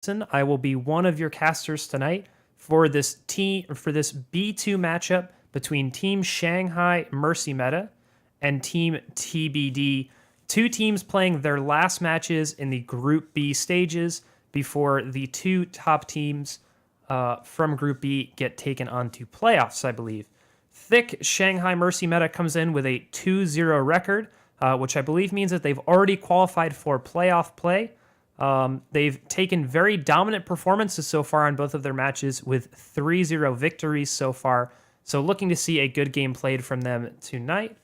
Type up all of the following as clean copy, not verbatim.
I will be one of your casters tonight for this B2 matchup between Team Shanghai Mercy Meta and Team TBD. Two teams playing their last matches in the Group B stages before the two top teams from Group B get taken onto playoffs, I believe. THICC Shanghai Mercy Meta comes in with a 2-0 record, which I believe means that they've already qualified for playoff play. They've taken very dominant performances so far on both of their matches with 3-0 victories so far. So looking to see a good game played from them tonight.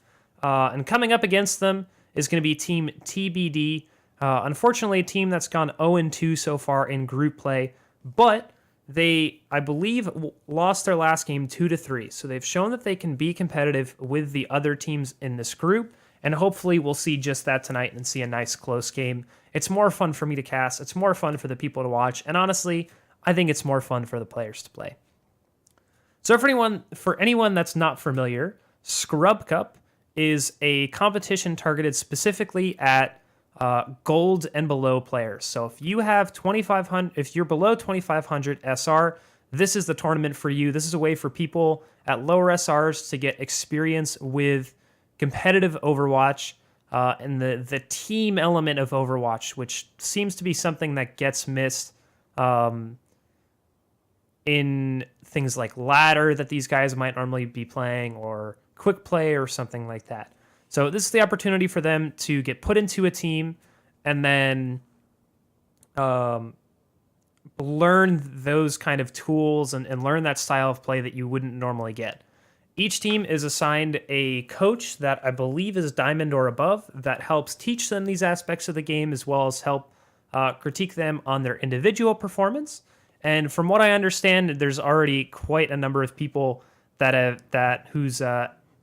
And coming up against them is going to be Team TBD. Unfortunately, a team that's gone 0-2 so far in group play, but they, I believe, lost their last game 2-3. So they've shown that they can be competitive with the other teams in this group, and hopefully we'll see just that tonight and see a nice close game. It's more fun for me to cast. It's more fun for the people to watch, and honestly, I think it's more fun for the players to play. So for anyone that's not familiar, Scrub Cup is a competition targeted specifically at gold and below players. So if you have 2,500, if you're below 2,500 SR, this is the tournament for you. This is a way for people at lower SRs to get experience with competitive Overwatch and the team element of Overwatch, which seems to be something that gets missed in things like ladder that these guys might normally be playing, or quick play or something like that. So this is the opportunity for them to get put into a team and then learn those kind of tools and learn that style of play that you wouldn't normally get. Each team is assigned a coach that I believe is Diamond or above that helps teach them these aspects of the game, as well as help critique them on their individual performance. And from what I understand, there's already quite a number of people whose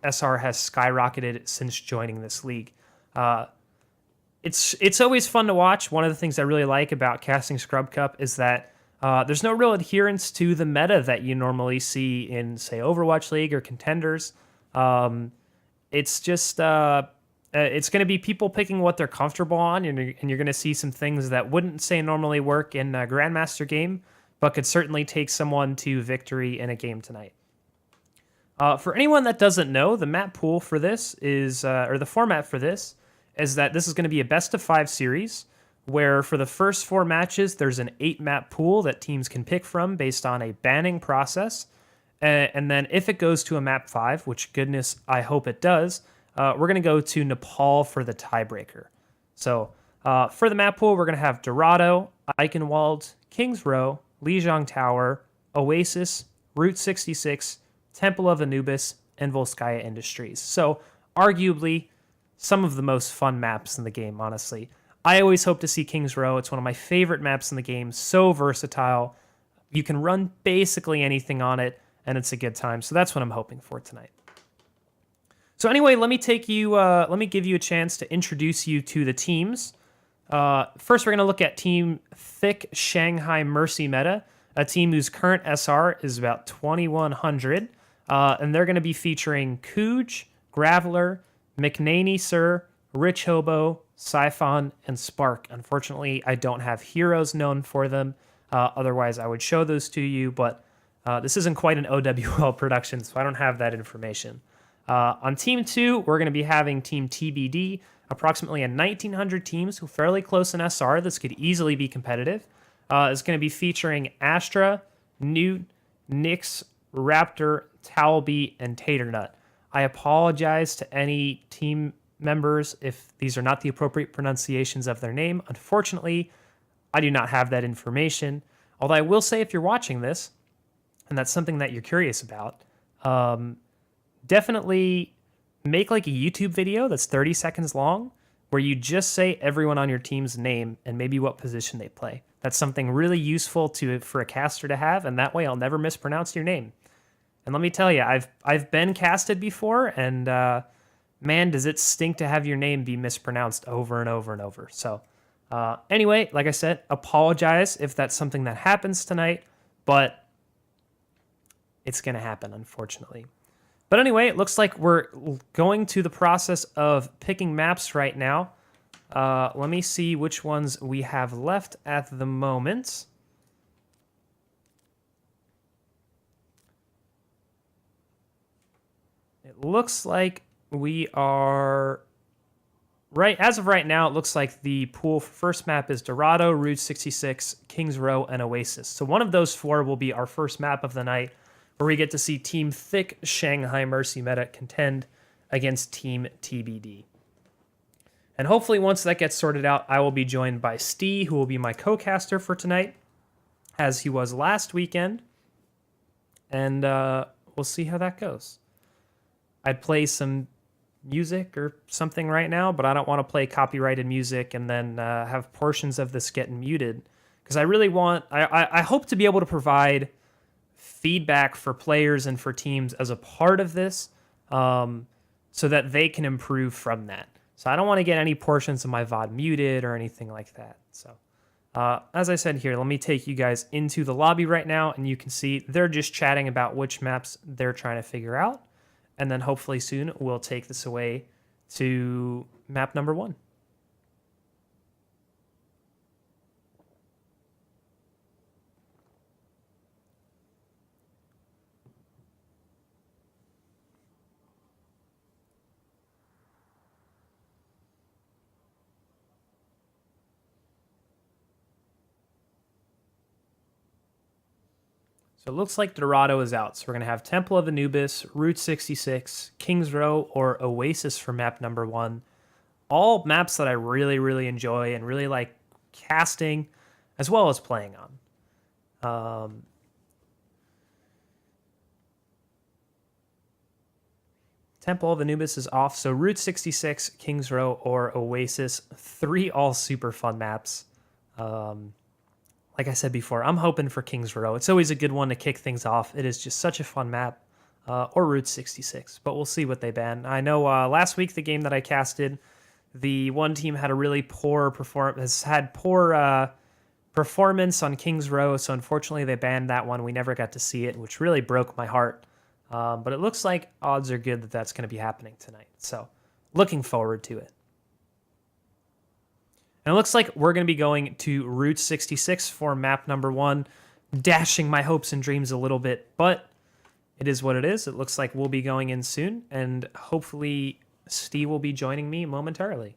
SR has skyrocketed since joining this league. It's always fun to watch. One of the things I really like about casting Scrub Cup is that there's no real adherence to the meta that you normally see in, say, Overwatch League or Contenders. It's just it's going to be people picking what they're comfortable on, and you're going to see some things that wouldn't, say, normally work in a Grandmaster game, but could certainly take someone to victory in a game tonight. For anyone that doesn't know, the map pool for this is, or the format for this, is that this is going to be a best-of-5 series, where for the first 4 matches, there's an 8-map pool that teams can pick from based on a banning process. And then if it goes to a map 5, which goodness, I hope it does, we're going to go to Nepal for the tiebreaker. So for the map pool, we're going to have Dorado, Eichenwald, Kings Row, Lijiang Tower, Oasis, Route 66, Temple of Anubis, and Volskaya Industries. So arguably some of the most fun maps in the game, honestly. I always hope to see Kings Row. It's one of my favorite maps in the game. So versatile. You can run basically anything on it, and it's a good time. So that's what I'm hoping for tonight. So anyway, let me give you a chance to introduce you to the teams. First, we're going to look at Team THICC Shanghai Mercy Meta, a team whose current SR is about 2,100. And they're going to be featuring Cooge, Graveler, McNaney Sir, Rich Hobo, Siphon, and Spark. Unfortunately, I don't have heroes known for them. Otherwise, I would show those to you, but this isn't quite an OWL production, so I don't have that information. On Team 2, we're going to be having Team TBD, approximately a 1,900 teams, who are fairly close in SR. This could easily be competitive. It's going to be featuring Astra, Newt, Nyx, Raptor, Towelby, and Taternut. I apologize to any team members if these are not the appropriate pronunciations of their name. Unfortunately, I do not have that information. Although I will say, if you're watching this, and that's something that you're curious about, definitely make like a YouTube video that's 30 seconds long where you just say everyone on your team's name and maybe what position they play. That's something really useful for a caster to have, and that way I'll never mispronounce your name. And let me tell you, I've been casted before, and man, does it stink to have your name be mispronounced over and over and over. So anyway, like I said, apologize if that's something that happens tonight, but it's going to happen, unfortunately. But anyway, it looks like we're going to the process of picking maps right now. Let me see which ones we have left at the moment. it looks like we are right as of right now. It looks like the pool for first map is Dorado, Route 66, Kings Row, and Oasis. So one of those four will be our first map of the night, where we get to see Team THICC Shanghai Mercy Meta contend against Team TBD. And hopefully once that gets sorted out, I will be joined by Steve, who will be my co-caster for tonight, as he was last weekend. And we'll see how that goes. I'd play some music or something right now, but I don't want to play copyrighted music and then have portions of this getting muted. Because I really want... I hope to be able to provide feedback for players and for teams as a part of this, so that they can improve from that. So I don't want to get any portions of my VOD muted or anything like that. So as I said here, let me take you guys into the lobby right now, and you can see they're just chatting about which maps they're trying to figure out. And then hopefully soon we'll take this away to map number 1. So it looks like Dorado is out. So we're going to have Temple of Anubis, Route 66, Kings Row, or Oasis for map number 1. All maps that I really, really enjoy and really like casting as well as playing on. Temple of Anubis is off. So Route 66, Kings Row, or Oasis. 3 all super fun maps. Like I said before, I'm hoping for Kings Row. It's always a good one to kick things off. It is just such a fun map. Or Route 66, but we'll see what they ban. I know last week, the game that I casted, the one team had a really poor performance on Kings Row, so unfortunately they banned that one. We never got to see it, which really broke my heart. But it looks like odds are good that that's going to be happening tonight. So looking forward to it. And it looks like we're going to be going to Route 66 for map number 1, dashing my hopes and dreams a little bit, but it is what it is. It looks like we'll be going in soon, and hopefully Steve will be joining me momentarily.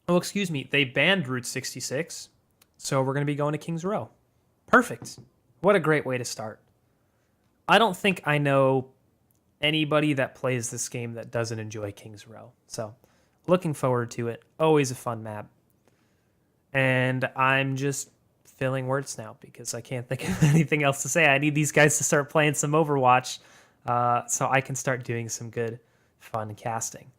Oh, excuse me. They banned Route 66, so we're going to be going to Kings Row. Perfect. What a great way to start. I don't think I know anybody that plays this game that doesn't enjoy Kings Row. So looking forward to it. Always a fun map. And I'm just filling words now because I can't think of anything else to say. I need these guys to start playing some Overwatch so I can start doing some good, fun casting.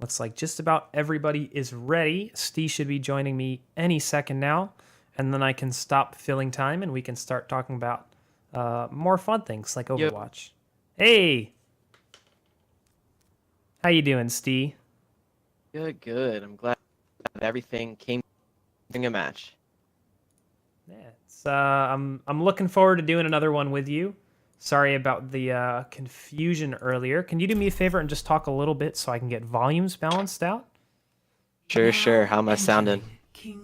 Looks like just about everybody is ready. Steve should be joining me any second now. And then I can stop filling time and we can start talking about more fun things like Overwatch. Yep. Hey! How you doing, Steve? Good, good. I'm glad everything came in a match. Yeah, it's, I'm looking forward to doing another one with you. Sorry about the confusion earlier. Can you do me a favor and just talk a little bit so I can get volumes balanced out? Sure, sure. How am I sounding?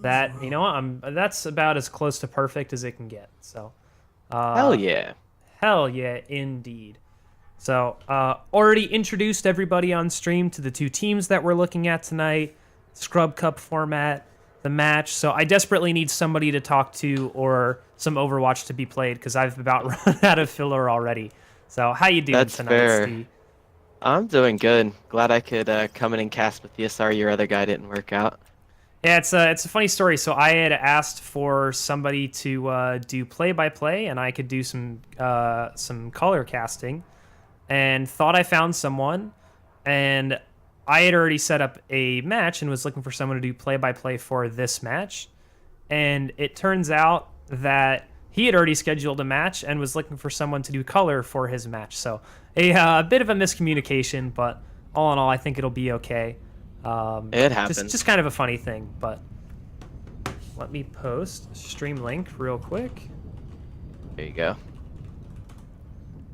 That, you know what, that's about as close to perfect as it can get. So, hell yeah. Hell yeah, indeed. So, already introduced everybody on stream to the 2 teams that we're looking at tonight. Scrub Cup format, the match. So I desperately need somebody to talk to or some Overwatch to be played because I've about run out of filler already. So how you doing That's tonight, fair. Steve? I'm doing good. Glad I could come in and cast with you. Sorry your other guy didn't work out. Yeah, it's a funny story. So I had asked for somebody to do play-by-play, and I could do some color casting, and thought I found someone, and I had already set up a match and was looking for someone to do play-by-play for this match, and it turns out that he had already scheduled a match and was looking for someone to do color for his match. So a bit of a miscommunication, but all in all, I think it'll be okay. It happens. Just kind of a funny thing, but let me post stream link real quick. There you go.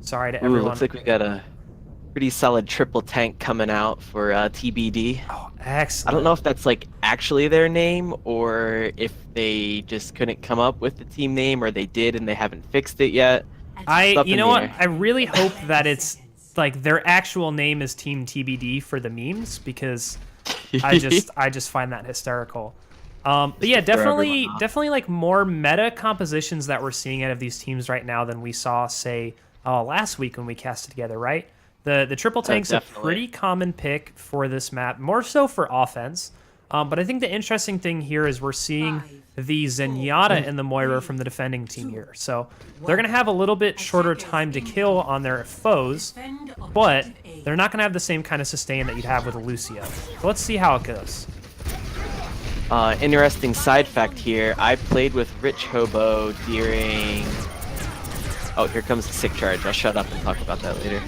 Sorry to Ooh, everyone. looks like we got a pretty solid triple tank coming out for TBD. Oh, I don't excellent. know if that's like actually their name or if they just couldn't come up with the team name or they did and they haven't fixed it yet. It's up You in know the what? air. I really hope that it's like their actual name is Team TBD for the memes because I just find that hysterical. But yeah, To throw everyone definitely off. definitely like more meta compositions that we're seeing out of these teams right now than we saw say last week when we casted together, right? The triple tank's a Definitely. pretty common pick for this map, more so for offense. But I think the interesting thing here is we're seeing the Zenyatta and the Moira from the defending team here. So they're going to have a little bit shorter time to kill on their foes, but they're not going to have the same kind of sustain that you'd have with a Lucio. So let's see how it goes. Interesting side fact here. I played with Rich Hobo during... Oh, here comes the sick charge. I'll shut up and talk about that later.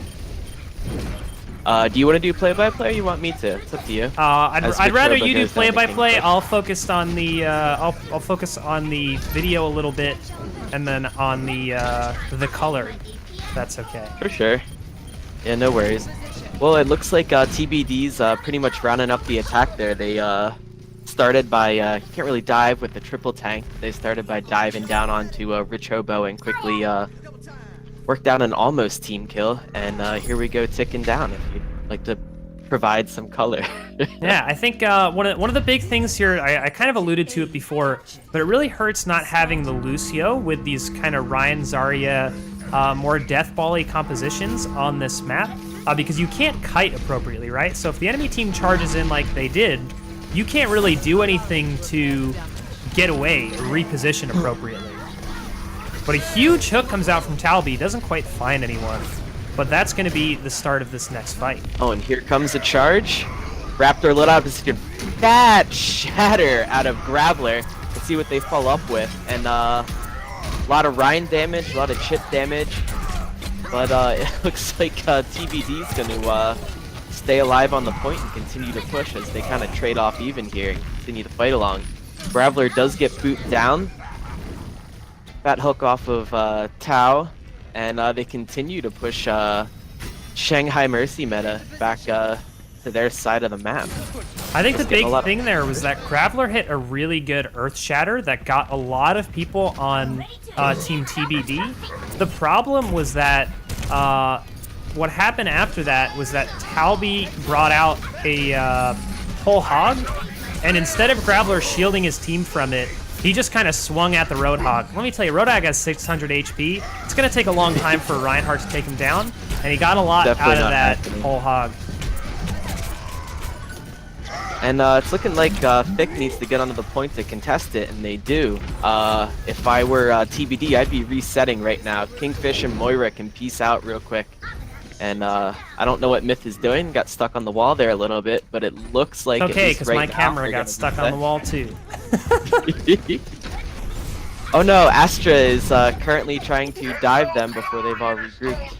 Do you want to do play-by-play or you want me to? It's up to you. I'd As rather Victor you do goes down to play-by-play. Kingfish. I'll focus on the I'll focus on the video a little bit, and then on the color. If that's okay. For sure. Yeah, no worries. Well, it looks like TBD's pretty much rounding up the attack there. They started by, can't really dive with the triple tank. They started by diving down onto Rich Hobo and quickly worked out an almost team kill. And here we go ticking down if you'd like to provide some color. Yeah, I think one of the big things here, I kind of alluded to it before, but it really hurts not having the Lucio with these kind of Ryan Zarya, more deathball-y compositions on this map, because you can't kite appropriately, right? So if the enemy team charges in like they did, you can't really do anything to get away or reposition appropriately. But a huge hook comes out from Talby, doesn't quite find anyone, but that's going to be the start of this next fight. Oh, and here comes the charge. Raptor lit up is that shatter out of Graveler. Let's see what they follow up with. And a lot of Ryan damage, a lot of chip damage. But it looks like TBD's going to stay alive on the point and continue to push as they kind of trade off even here and continue to fight along. Graveler does get booted down. Fat hook off of Tao. And they continue to push Shanghai Mercy meta back to their side of the map. I think the Just getting big a lot of- thing there was that Graveler hit a really good Earth Shatter that got a lot of people on Team TBD. The problem was that what happened after that was that Talby brought out a whole hog, and instead of Graveler shielding his team from it, he just kind of swung at the Roadhog. Let me tell you, Roadhog has 600 HP. It's going to take a long time for Reinhardt to take him down, and he got a lot Definitely out of not that happening. whole hog. And it's looking like THICC needs to get onto the point to contest it, and they do. If I were TBD, I'd be resetting right now. Kingfish and Moira can peace out real quick. And I don't know what Myth is doing. Got stuck on the wall there a little bit, but it looks like at Okay, least because right my now camera they're got gonna stuck on the wall too. reset. Oh no, Astra is currently trying to dive them before they've all regrouped.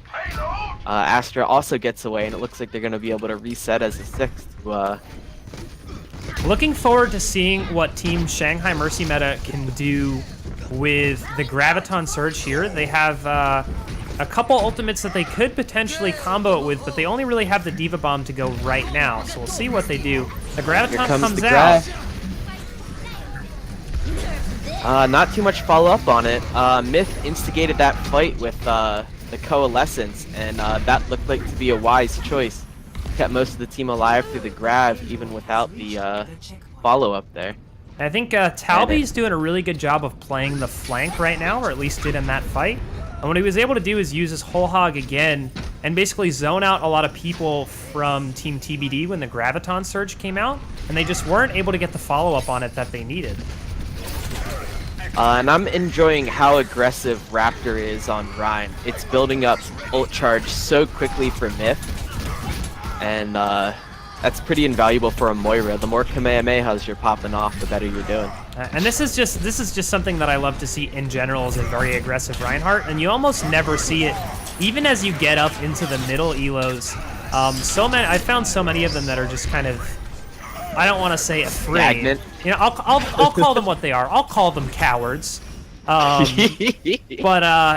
Astra also gets away, and it looks like they're going to be able to reset as a sixth. Looking forward to seeing what Team Shanghai Mercy meta can do with the Graviton Surge here. They have a couple ultimates that they could potentially combo it with, but they only really have the Diva Bomb to go right now. So we'll see what they do. The Graviton comes the out. Not too much follow-up on it. Myth instigated that fight with the Coalescence, and that looked like to be a wise choice. Kept most of the team alive through the grab, even without the follow-up there. I think Talby's doing a really good job of playing the flank right now, or at least did in that fight. And what he was able to do is use his whole hog again and basically zone out a lot of people from Team TBD when the Graviton Surge came out, and they just weren't able to get the follow-up on it that they needed. And I'm enjoying how aggressive Raptor is on Ryan. It's building up ult charge so quickly for Myth, and that's pretty invaluable for a Moira. The more Kamehamehas you're popping off, the better you're doing. And this is just something that I love to see in general, is a very aggressive Reinhardt, and you almost never see it, even as you get up into the middle elos. I found so many of them that are just kind of, I don't want to say afraid. Stagnant. You know, I'll call them what they are. I'll call them cowards. But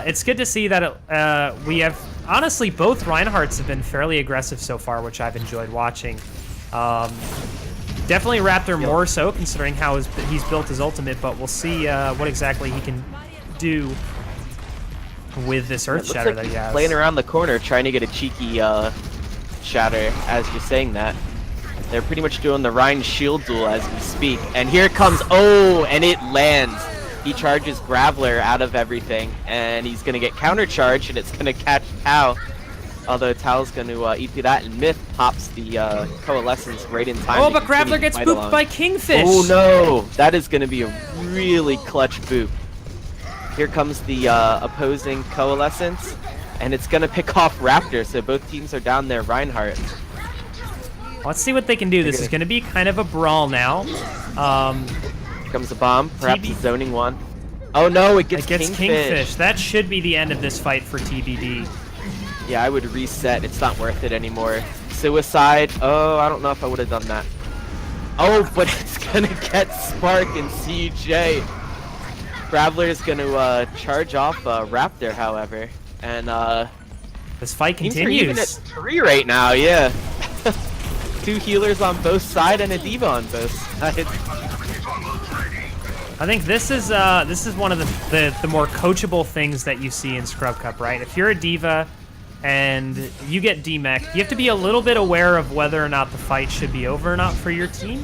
it's good to see that we have honestly, both Reinhardts have been fairly aggressive so far, which I've enjoyed watching. Definitely Raptor more so, considering how he's built his ultimate, but we'll see what exactly he can do with this Earth Shatter that he has. Playing around the corner, trying to get a cheeky Shatter as you're saying that. They're pretty much doing the Ryan shield duel as we speak. And here it comes, oh, and it lands. He charges Graveler out of everything, and he's going to get countercharged, and it's going to catch Tau. Although Tao's going to EP that, and Myth pops the Coalescence right in time. Oh, but Graveler gets booped by Kingfish. Oh no, that is going to be a really clutch boop. Here comes the opposing Coalescence, and it's going to pick off Raptor, so both teams are down there. Reinhardt. Let's see what they can do. This is going to be kind of a brawl now. Here comes a bomb, perhaps a zoning one. Oh no, it gets Kingfish. That should be the end of this fight for TBD. Yeah, I would reset. It's not worth it anymore. Suicide. Oh, I don't know if I would have done that. Oh, but it's going to get Spark and CJ. Graveler is going to charge off Raptor, however. And this fight continues. Even at 3 right now, yeah. 2 healers on both sides and a diva on both sides. I think this is one of the more coachable things that you see in Scrub Cup, right? If you're a diva and you get demech, you have to be a little bit aware of whether or not the fight should be over or not for your team.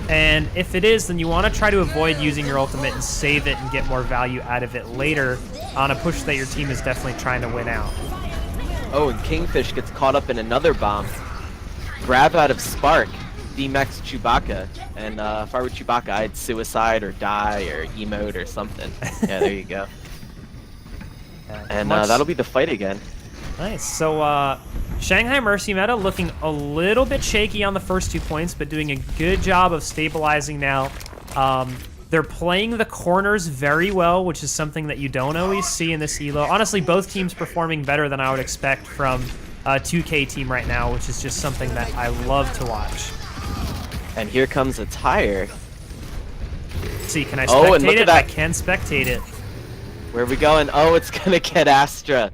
And if it is, then you want to try to avoid using your ultimate and save it and get more value out of it later on a push that your team is definitely trying to win out. Oh, and Kingfish gets caught up in another bomb. Grab out of Spark, demechs Chewbacca. And if I were Chewbacca, I'd suicide or die or emote or something. Yeah, there you go. And that'll be the fight again. Nice. So Shanghai Mercy meta looking a little bit shaky on the first 2 points, but doing a good job of stabilizing now. They're playing the corners very well, which is something that you don't always see in this elo. Honestly, both teams performing better than I would expect from a 2K team right now, which is just something that I love to watch. And here comes a tire. Let's see, can I spectate it? I can spectate it. Where are we going? Oh, it's going to get Astra.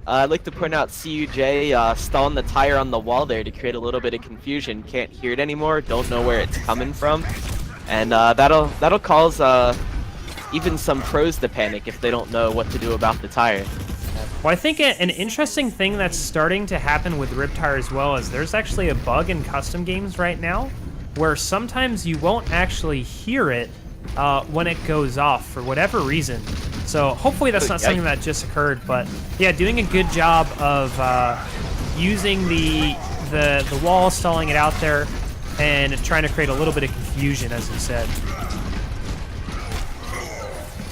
I'd like to point out CUJ stalling the tire on the wall there to create a little bit of confusion. Can't hear it anymore, don't know where it's coming from. And that'll cause even some pros to panic if they don't know what to do about the tire. Well, I think an interesting thing that's starting to happen with Riptire as well is there's actually a bug in custom games right now where sometimes you won't actually hear it when it goes off for whatever reason. So hopefully that's not something that just occurred, but yeah, doing a good job of using the wall, stalling it out there, and trying to create a little bit of confusion, as you said.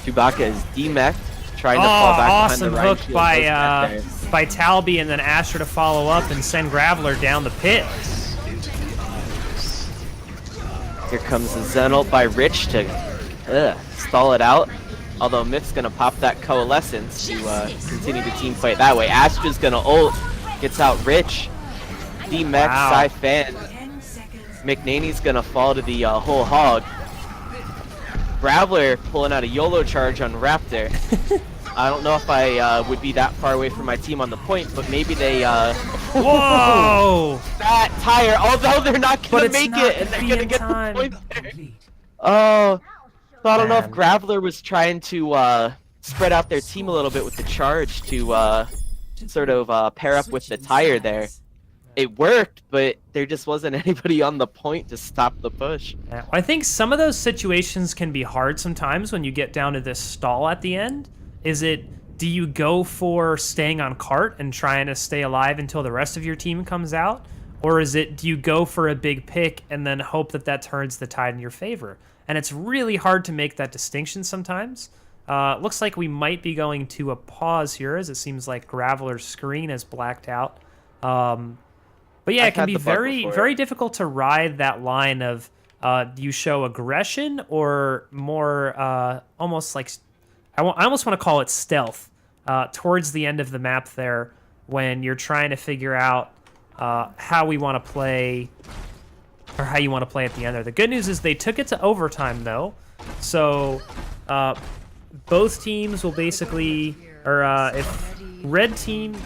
Chewbacca is demech, trying to fall back awesome behind the hook by Talby, and then Astra to follow up and send Graveler down the pit. Here comes the Zen ult by Rich to stall it out. Although Myth's gonna pop that Coalescence to continue the team fight that way. Astra's gonna ult, gets out Rich. D-Mech, Sci-Fan. McNaney's gonna fall to the whole hog. Graveler pulling out a YOLO charge on Raptor. I don't know if I would be that far away from my team on the point, but maybe they Whoa! That tire, although they're not gonna make it, and they're gonna get the point there. Oh. So I don't know if Graveler was trying to spread out their team a little bit with the charge to sort of pair up with the tire there. It worked, but there just wasn't anybody on the point to stop the push. Yeah, I think some of those situations can be hard sometimes when you get down to this stall at the end. Do you go for staying on cart and trying to stay alive until the rest of your team comes out? Or do you go for a big pick and then hope that turns the tide in your favor? And it's really hard to make that distinction sometimes. Looks like we might be going to a pause here, as it seems like Graveler's screen is blacked out. But yeah, it can be very difficult to ride that line of do you show aggression or more almost like, I almost want to call it stealth towards the end of the map there when you're trying to figure out how we want to play, or how you want to play at the end there. The good news is they took it to overtime, though. So both teams will basically, or if red team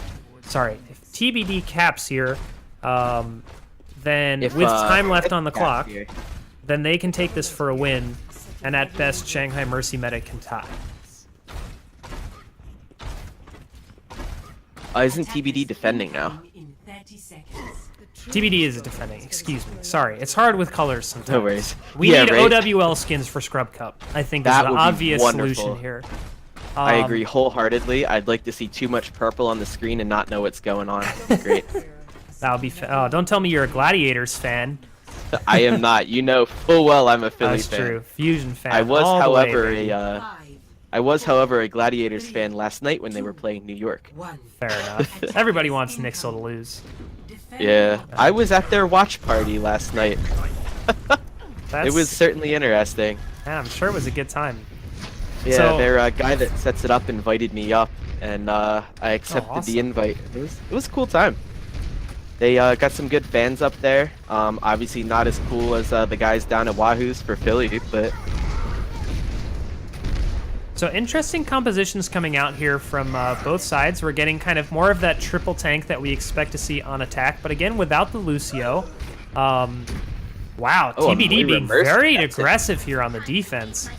sorry, if TBD caps here, then If, with time left on the cap clock, here. then they can take this for a win, and at best, Shanghai Mercy meta can tie. Isn't TBD defending now? TBD is defending, excuse me. Sorry, it's hard with colors sometimes. No worries. We Yeah, need right? OWL skins for Scrub Cup, I think is That the would be obvious wonderful. solution here. I agree wholeheartedly. I'd like to see too much purple on the screen and not know what's going on. Great. That would be, oh, don't tell me you're a Gladiators fan. I am not. You know full well I'm a Philly That's fan. true. Fusion fan. I was, all the way, however, baby. I was, however, a Gladiators fan last night when they were playing New York. Fair enough. Everybody wants Nixel to lose. Yeah, I was at their watch party last night. That's, It was certainly interesting. yeah, I'm sure it was a good time. Yeah, So- their guy that sets it up invited me up, and I accepted awesome. the invite. It was a cool time. They got some good fans up there. Obviously not as cool as the guys down at Wahoo's for Philly, but So interesting compositions coming out here from both sides. We're getting kind of more of that triple tank that we expect to see on attack, but again, without the Lucio. Wow, Oh, a TBD being Moira Mercy, very that's it. aggressive here on the defense.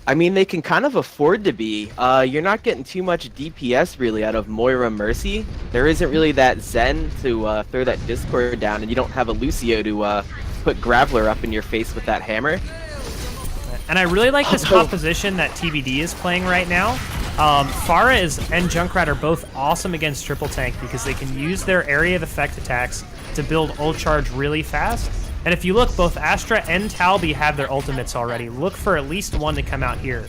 I mean, they can kind of afford to be. You're not getting too much DPS really out of Moira Mercy. There isn't really that Zen to throw that Discord down, and you don't have a Lucio to put Graveler up in your face with that hammer. And I really like this composition that TBD is playing right now. Pharah and Junkrat are both awesome against triple tank because they can use their area of effect attacks to build ult charge really fast. And if you look, both Astra and Talby have their ultimates already. Look for at least one to come out here.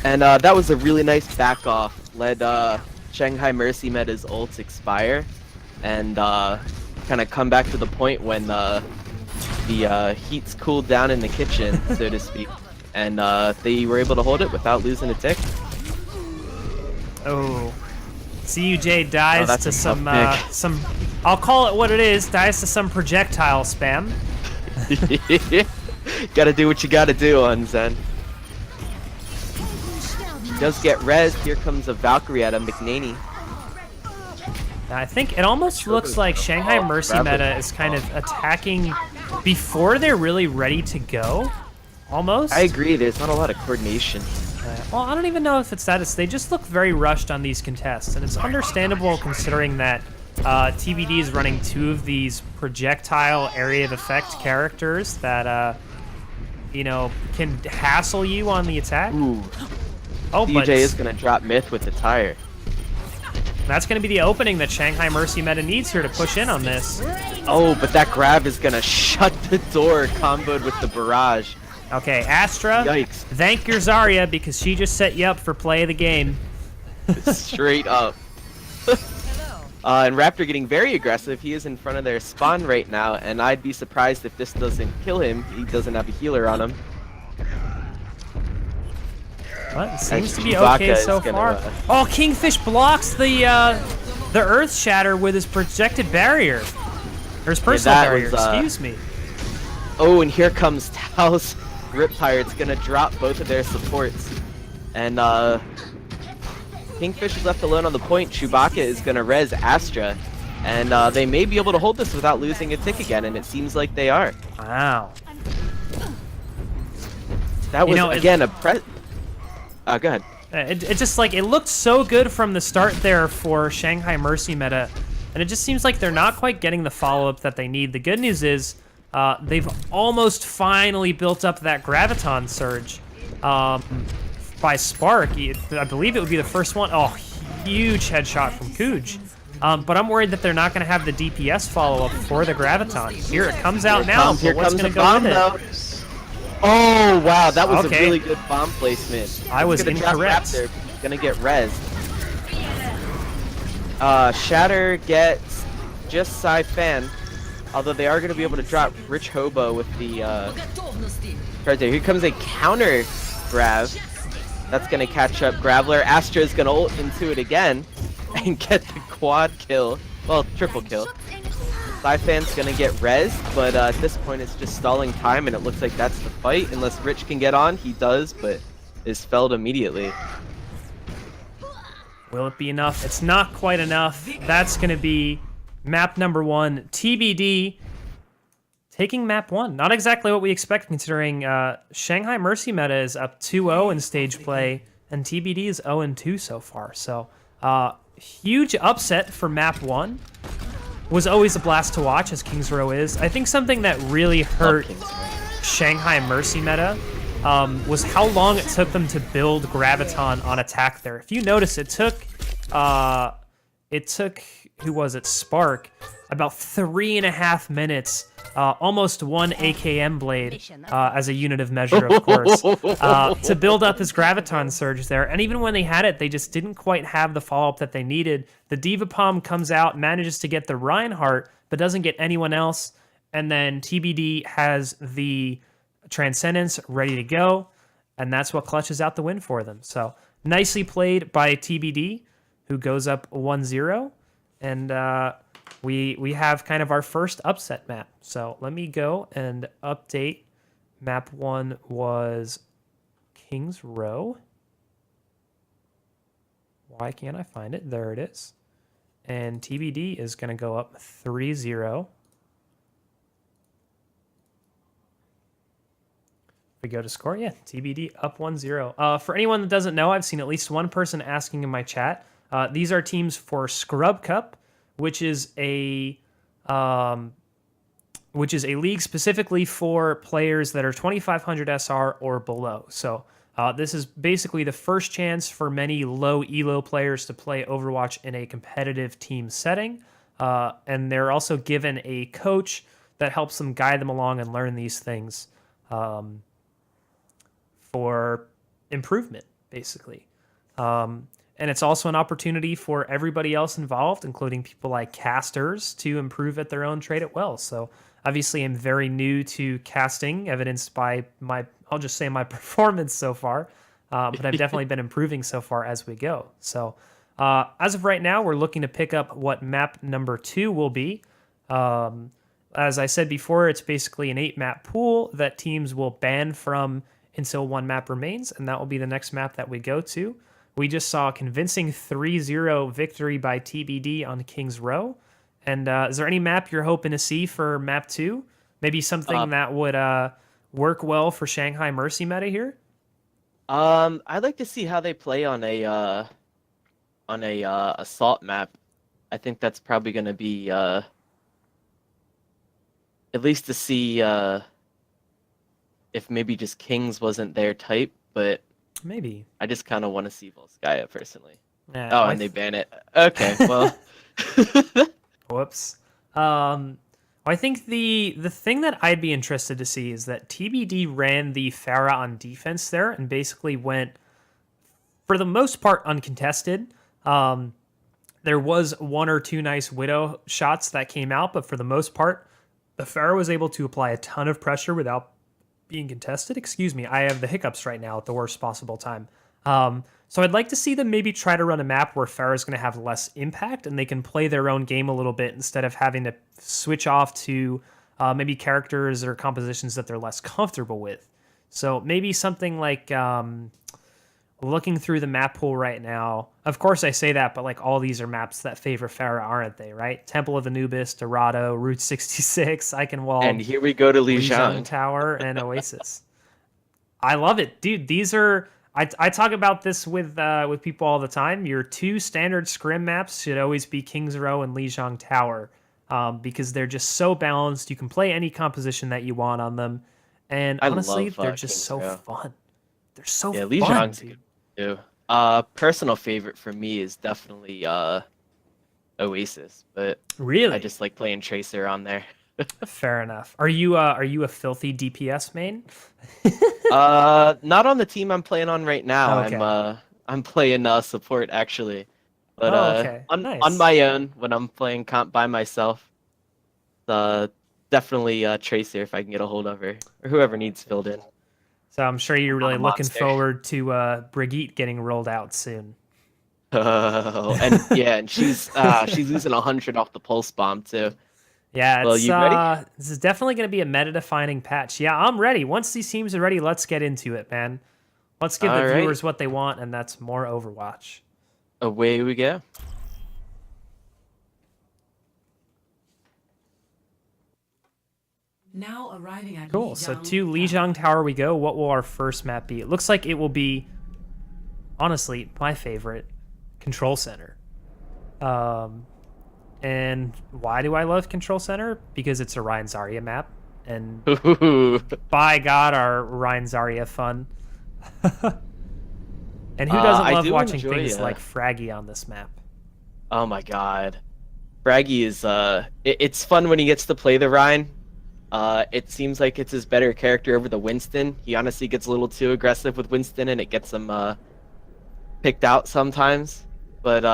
And that was a really nice back off. Let Shanghai Mercy meta's ults expire, and kind of come back to the point when the heat's cooled down in the kitchen, so to speak, and they were able to hold it without losing a tick. Oh, CUJ dies that's to a some tough pick. some. I'll call it what it is. Dies to some projectile spam. Gotta do what you gotta do on Zen. Does get rezzed. Here comes a Valkyrie out of McNaney. Now, I think it almost looks like Shanghai Mercy grab it. meta is kind of attacking before they're really ready to go. Almost. I agree. There's not a lot of coordination. Well, I don't even know if it's that. They just look very rushed on these contests, and it's understandable considering that TBD is running two of these projectile area of effect characters that, you know, can hassle you on the attack. Ooh. Oh, but DJ is gonna drop Myth with the tire. that's going to be the opening that Shanghai Mercy meta needs here to push in on this. Oh, but that grab is gonna shut the door, comboed with the barrage. Okay, Astra, Yikes. thank your Zarya because she just set you up for play of the game. Straight up. And Raptor getting very aggressive. He is in front of their spawn right now, and I'd be surprised if this doesn't kill him. He doesn't have a healer on him. Well, it seems to be Chewbacca okay is so gonna, far. Oh, Kingfish blocks the Earth Shatter with his projected barrier. Or his personal that barrier, was, excuse me. Oh, and here comes Tao's Riptire. It's gonna drop both of their supports. And Kingfish is left alone on the point. Chewbacca is gonna res Astra. And they may be able to hold this without losing a tick again, and it seems like they are. Wow. That was, You know, again, a go ahead. It just like, it looked so good from the start there for Shanghai Mercy meta, and it just seems like they're not quite getting the follow-up that they need. The good news is they've almost finally built up that Graviton Surge by Spark. I believe it would be the first one. Oh, huge headshot from Kuj. But I'm worried that they're not going to have the DPS follow-up for the Graviton. Here it comes out now, Here but what's comes going the to go bomb, with it? though. Oh, wow, that was Okay. a really good bomb placement. I was It's gonna drop incorrect. Raptor. Gonna get rezzed. Shatter gets just Sci-Fan, although they are gonna be able to drop Rich Hobo with the right there. Here comes a counter grab. That's gonna catch up Graveler. Astra's gonna ult into it again and get the quad kill. Well, triple kill. Sci-Fan's gonna get rezzed, but at this point it's just stalling time, and it looks like that's the fight. Unless Rich can get on, he does, but is felled immediately. Will it be enough? It's not quite enough. That's going to be map number 1, TBD. Taking map 1. Not exactly what we expect, considering Shanghai Mercy meta is up 2-0 in stage play, and TBD is 0-2 so far. So, huge upset for map 1. Was always a blast to watch, as King's Row is. I think something that really hurt Shanghai Mercy meta was how long it took them to build Graviton on attack there. If you notice, it took, who was it, Spark, about 3.5 minutes, almost 1 AKM blade, as a unit of measure, of course, to build up his Graviton Surge there. And even when they had it, they just didn't quite have the follow-up that they needed. The Diva Palm comes out, manages to get the Reinhardt, but doesn't get anyone else. And then TBD has the Transcendence ready to go, and that's what clutches out the win for them. So nicely played by TBD, who goes up 1-0, and we have kind of our first upset map. So let me go and update. Map 1 was King's Row. Why can't I find it? There it is. And TBD is going to go up 3-0. We go to score, yeah, TBD up 1-0. For anyone that doesn't know, I've seen at least one person asking in my chat. These are teams for Scrub Cup, which is a league specifically for players that are 2500 SR or below. So this is basically the first chance for many low elo players to play Overwatch in a competitive team setting, and they're also given a coach that helps them guide them along and learn these things. For improvement, basically. And it's also an opportunity for everybody else involved, including people like casters, to improve at their own trade at well. So obviously I'm very new to casting, evidenced by I'll just say my performance so far, but I've definitely been improving so far as we go. So as of right now, we're looking to pick up what map number 2 will be. As I said before, it's basically an 8-map pool that teams will ban from until 1 map remains, and that will be the next map that we go to. We just saw a convincing 3-0 victory by TBD on King's Row. And is there any map you're hoping to see for map 2? Maybe something that would work well for Shanghai Mercy meta here? I'd like to see how they play on a assault map. I think that's probably going to be at least to see if maybe just Kings wasn't their type, but maybe. I just kind of want to see Volskaya personally. Yeah, and they ban it. Okay, well. Whoops. I think the thing that I'd be interested to see is that TBD ran the Pharah on defense there and basically went, for the most part, uncontested. There was 1 or 2 nice Widow shots that came out, but for the most part, the Pharah was able to apply a ton of pressure without being contested. Excuse me, I have the hiccups right now at the worst possible time. So I'd like to see them maybe try to run a map where Pharah is going to have less impact and they can play their own game a little bit instead of having to switch off to maybe characters or compositions that they're less comfortable with. So maybe something like looking through the map pool right now. Of course I say that, but like all these are maps that favor Pharah, aren't they, right? Temple of Anubis, Dorado, Route 66, Eichenwald. And here we go to Lijiang Tower, and Oasis. I love it. Dude, these are... I talk about this with people all the time. Your 2 standard scrim maps should always be King's Row and Lijiang Tower, because they're just so balanced. You can play any composition that you want on them. And honestly, they're just King's so Row. fun. They're so fun, Lijiang's dude. good too. Personal favorite for me is definitely Oasis, but Really? I just like playing Tracer on there. Fair enough. Are you a filthy DPS main? Not on the team I'm playing on right now. Okay. I'm playing support actually, but okay. on Nice. my own when I'm playing comp by myself. Definitely Tracer if I can get a hold of her or whoever needs filled in. So I'm sure you're really I'm a looking monster. forward to Brigitte getting rolled out soon. Oh, and yeah, and she's losing 100 off the pulse bomb too. Yeah, Well, it's, you ready? This is definitely going to be a meta-defining patch. Yeah, I'm ready. Once these teams are ready, let's get into it, man. Let's give the All right. viewers what they want, and that's more Overwatch. away we go. Now arriving at Cool. So Lijiang to Lijiang Tower we go. What will our first map be? It looks like it will be, honestly, my favorite, Control Center. And why do I love Control Center? Because it's a Ryan Zarya map. And by God, are Ryan Zarya fun. And who doesn't love watching things like Fraggy on this map? Oh my God. Fraggy is, it's fun when he gets to play the Ryan. It seems like it's his better character over the Winston. He honestly gets a little too aggressive with Winston, and it gets him picked out sometimes. But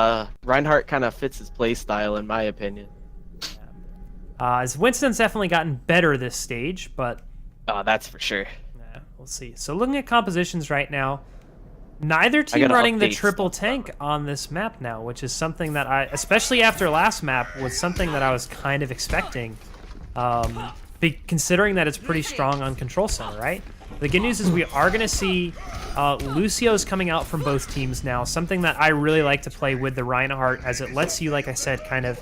Reinhardt kind of fits his play style, in my opinion. As Winston's definitely gotten better this stage, but that's for sure. yeah, we'll see. So looking at compositions right now, neither team running the triple tank on this map now, which is something that I, especially after last map, was something that I was kind of expecting. Considering that it's pretty strong on Control Center, right? The good news is we are going to see Lucio's coming out from both teams now, something that I really like to play with the Reinhardt, as it lets you, like I said, kind of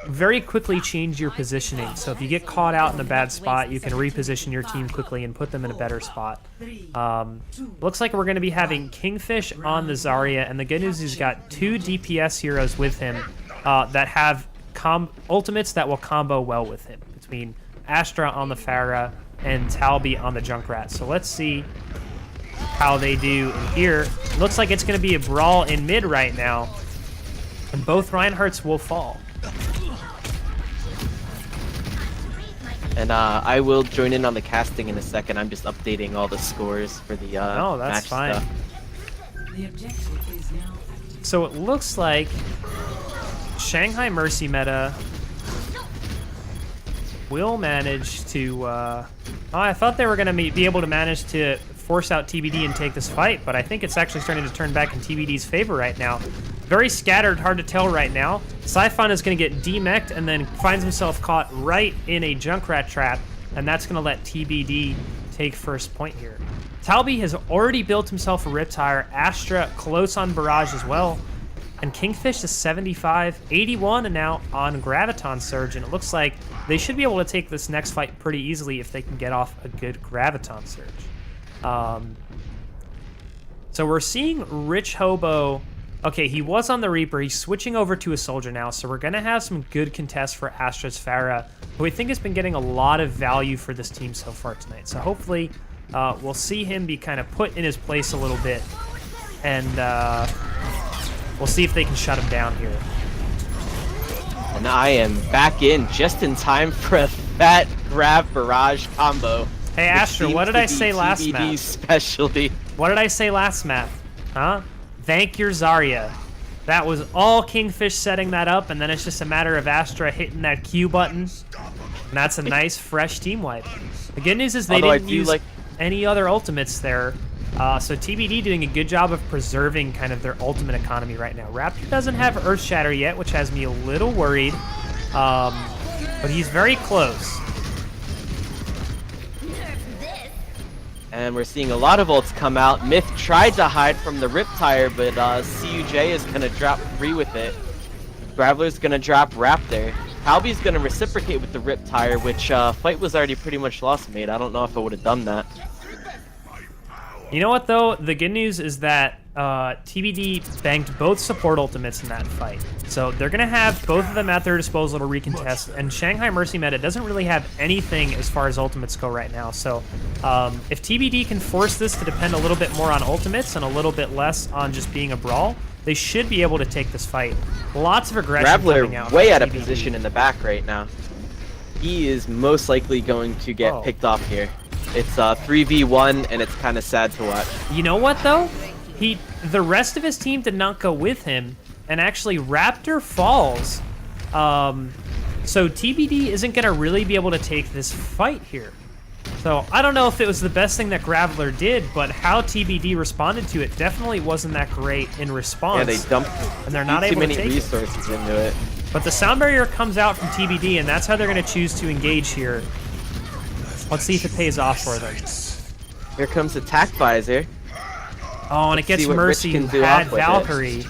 very quickly change your positioning. So if you get caught out in a bad spot, you can reposition your team quickly and put them in a better spot. Looks like we're going to be having Kingfish on the Zarya, and the good news is he's got 2 DPS heroes with him that have ultimates that will combo well with him, between Astra on the Pharah and Talbi on the Junkrat. So let's see how they do in here. Looks like it's going to be a brawl in mid right now, and both Reinhardts will fall. And I will join in on the casting in a second. I'm just updating all the scores for the oh, that's match fine. stuff. The objective is now active. So it looks like Shanghai Mercy meta will manage to... I thought they were going to be able to manage to force out TBD and take this fight, but I think it's actually starting to turn back in TBD's favor right now. Very scattered, hard to tell right now. Siphon is going to get demeched and then finds himself caught right in a Junkrat trap, and that's going to let TBD take first point here. Talbi has already built himself a Riptire, Astra close on Barrage as well, and Kingfish is 75, 81 and now on Graviton Surge, and it looks like they should be able to take this next fight pretty easily if they can get off a good Graviton Surge. So we're seeing Rich Hobo. Okay, he was on the Reaper. He's switching over to a Soldier now, so we're going to have some good contests for Astra's Pharah, who I think has been getting a lot of value for this team so far tonight. So hopefully we'll see him be kind of put in his place a little bit, and we'll see if they can shut him down here. And I am back in just in time for a fat grab barrage combo. Hey, Astra, what did I say last map? TBD's specialty. What did I say last map? Huh? Thank your Zarya. That was all Kingfish setting that up, and then it's just a matter of Astra hitting that Q button. And that's a nice, fresh team wipe. The good news is they didn't use any other ultimates there. So TBD doing a good job of preserving kind of their ultimate economy right now. Raptor doesn't have Earth Shatter yet, which has me a little worried. But he's very close. And we're seeing a lot of ults come out. Myth tried to hide from the Riptire, but CUJ is going to drop 3 with it. Graveler's going to drop Raptor. Talbi's going to reciprocate with the Riptire, which fight was already pretty much lost, mate. I don't know if I would have done that. You know what, though? The good news is that TBD banked both support ultimates in that fight. So they're going to have both of them at their disposal to recontest, and Shanghai Mercy meta doesn't really have anything as far as ultimates go right now. So if TBD can force this to depend a little bit more on ultimates and a little bit less on just being a brawl, they should be able to take this fight. Lots of aggression coming out. Graveler way out of position in the back right now. He is most likely going to get picked off here. It's 3v1, and it's kind of sad to watch. You know what, though? The rest of his team did not go with him, and actually Raptor falls. So TBD isn't going to really be able to take this fight here. So I don't know if it was the best thing that Graveler did, but how TBD responded to it definitely wasn't that great in response. Yeah, they dumped and they're not able to take too many resources into it. But the sound barrier comes out from TBD, and that's how they're going to choose to engage here. Let's see if it pays off for them. Here comes Attack Visor. Oh, and it gets see what Rich Mercy can who do had off with it. Valkyrie.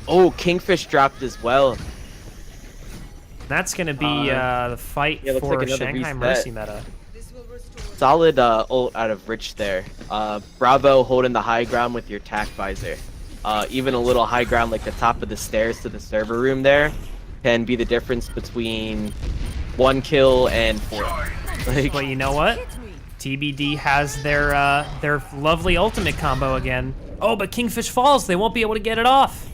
Oh, Kingfish dropped as well. That's going to be the fight yeah, looks for like another Shanghai reset. Mercy meta. Solid ult out of Rich there. Bravo holding the high ground with your THICC visor. Even a little high ground like the top of the stairs to the server room there can be the difference between 1 kill and 4. Like, But you know what? TBD has their lovely ultimate combo again. Oh, but Kingfish falls. They won't be able to get it off.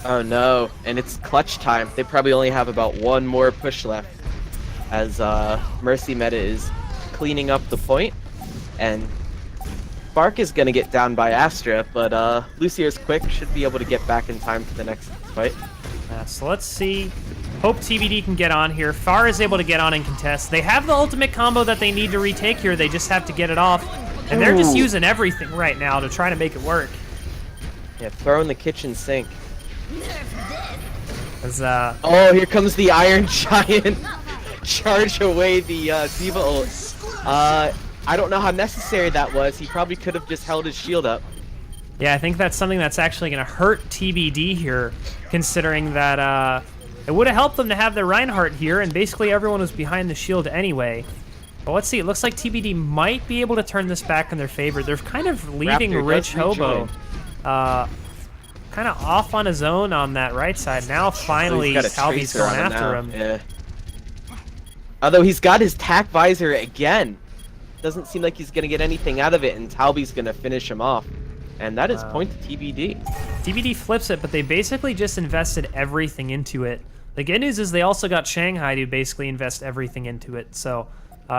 oh no, and it's clutch time. They probably only have about 1 more push left as Mercy meta is cleaning up the point, and Spark is gonna get down by Astra, but Lucio's quick, should be able to get back in time for the next fight. So let's see. Hope TBD can get on here. Far is able to get on and contest. They have the ultimate combo that they need to retake here. They just have to get it off. And they're just Ooh. using everything right now to try to make it work. Yeah, throw in the kitchen sink. As, Oh, here comes the Iron Giant. Charge away the Diva ult. I don't know how necessary that was. He probably could have just held his shield up. yeah, I think that's something that's actually going to hurt TBD here, considering that it would have helped them to have their Reinhardt here, and basically everyone was behind the shield anyway. But let's see, it looks like TBD might be able to turn this back in their favor. They're kind of leaving Raptor Rich does Hobo kind of off on his own on that right side. Now finally So he's got a Talby's tracer going on after now. him. Yeah. Although he's got his TAC visor again. Doesn't seem like he's going to get anything out of it, and Talby's going to finish him off. And that is point to TBD. TBD flips it, but they basically just invested everything into it. The good news is they also got Shanghai to basically invest everything into it. So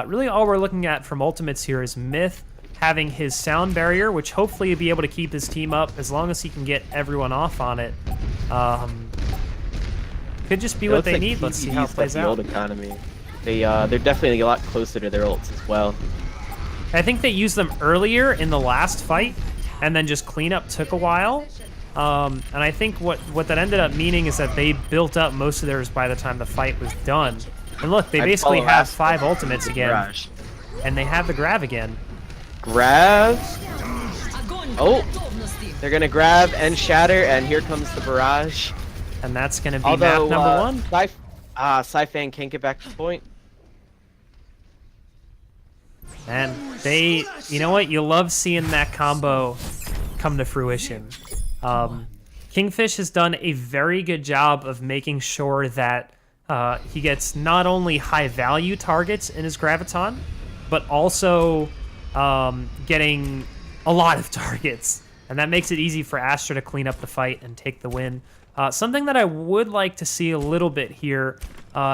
really all we're looking at from ultimates here is Myth having his sound barrier, which hopefully he'll be able to keep his team up as long as he can get everyone off on it. Could just be It what looks they like need. Let's see TBD's how it got plays the out. ult economy. They're definitely a lot closer to their ults as well. I think they used them earlier in the last fight, and then just cleanup took a while. And I think what that ended up meaning is that they built up most of theirs by the time the fight was done. And look, they I'd basically follow have Astra 5 ultimates with again, Barrage. and they have the grab again. Grab. Oh, they're gonna grab and shatter, and here comes the barrage. And that's going to be Although map number 1. Sci-Fan can't get back to point. And they, you know what? You love seeing that combo come to fruition. Kingfish has done a very good job of making sure that he gets not only high value targets in his Graviton, but also getting a lot of targets. And that makes it easy for Astra to clean up the fight and take the win. Something that I would like to see a little bit here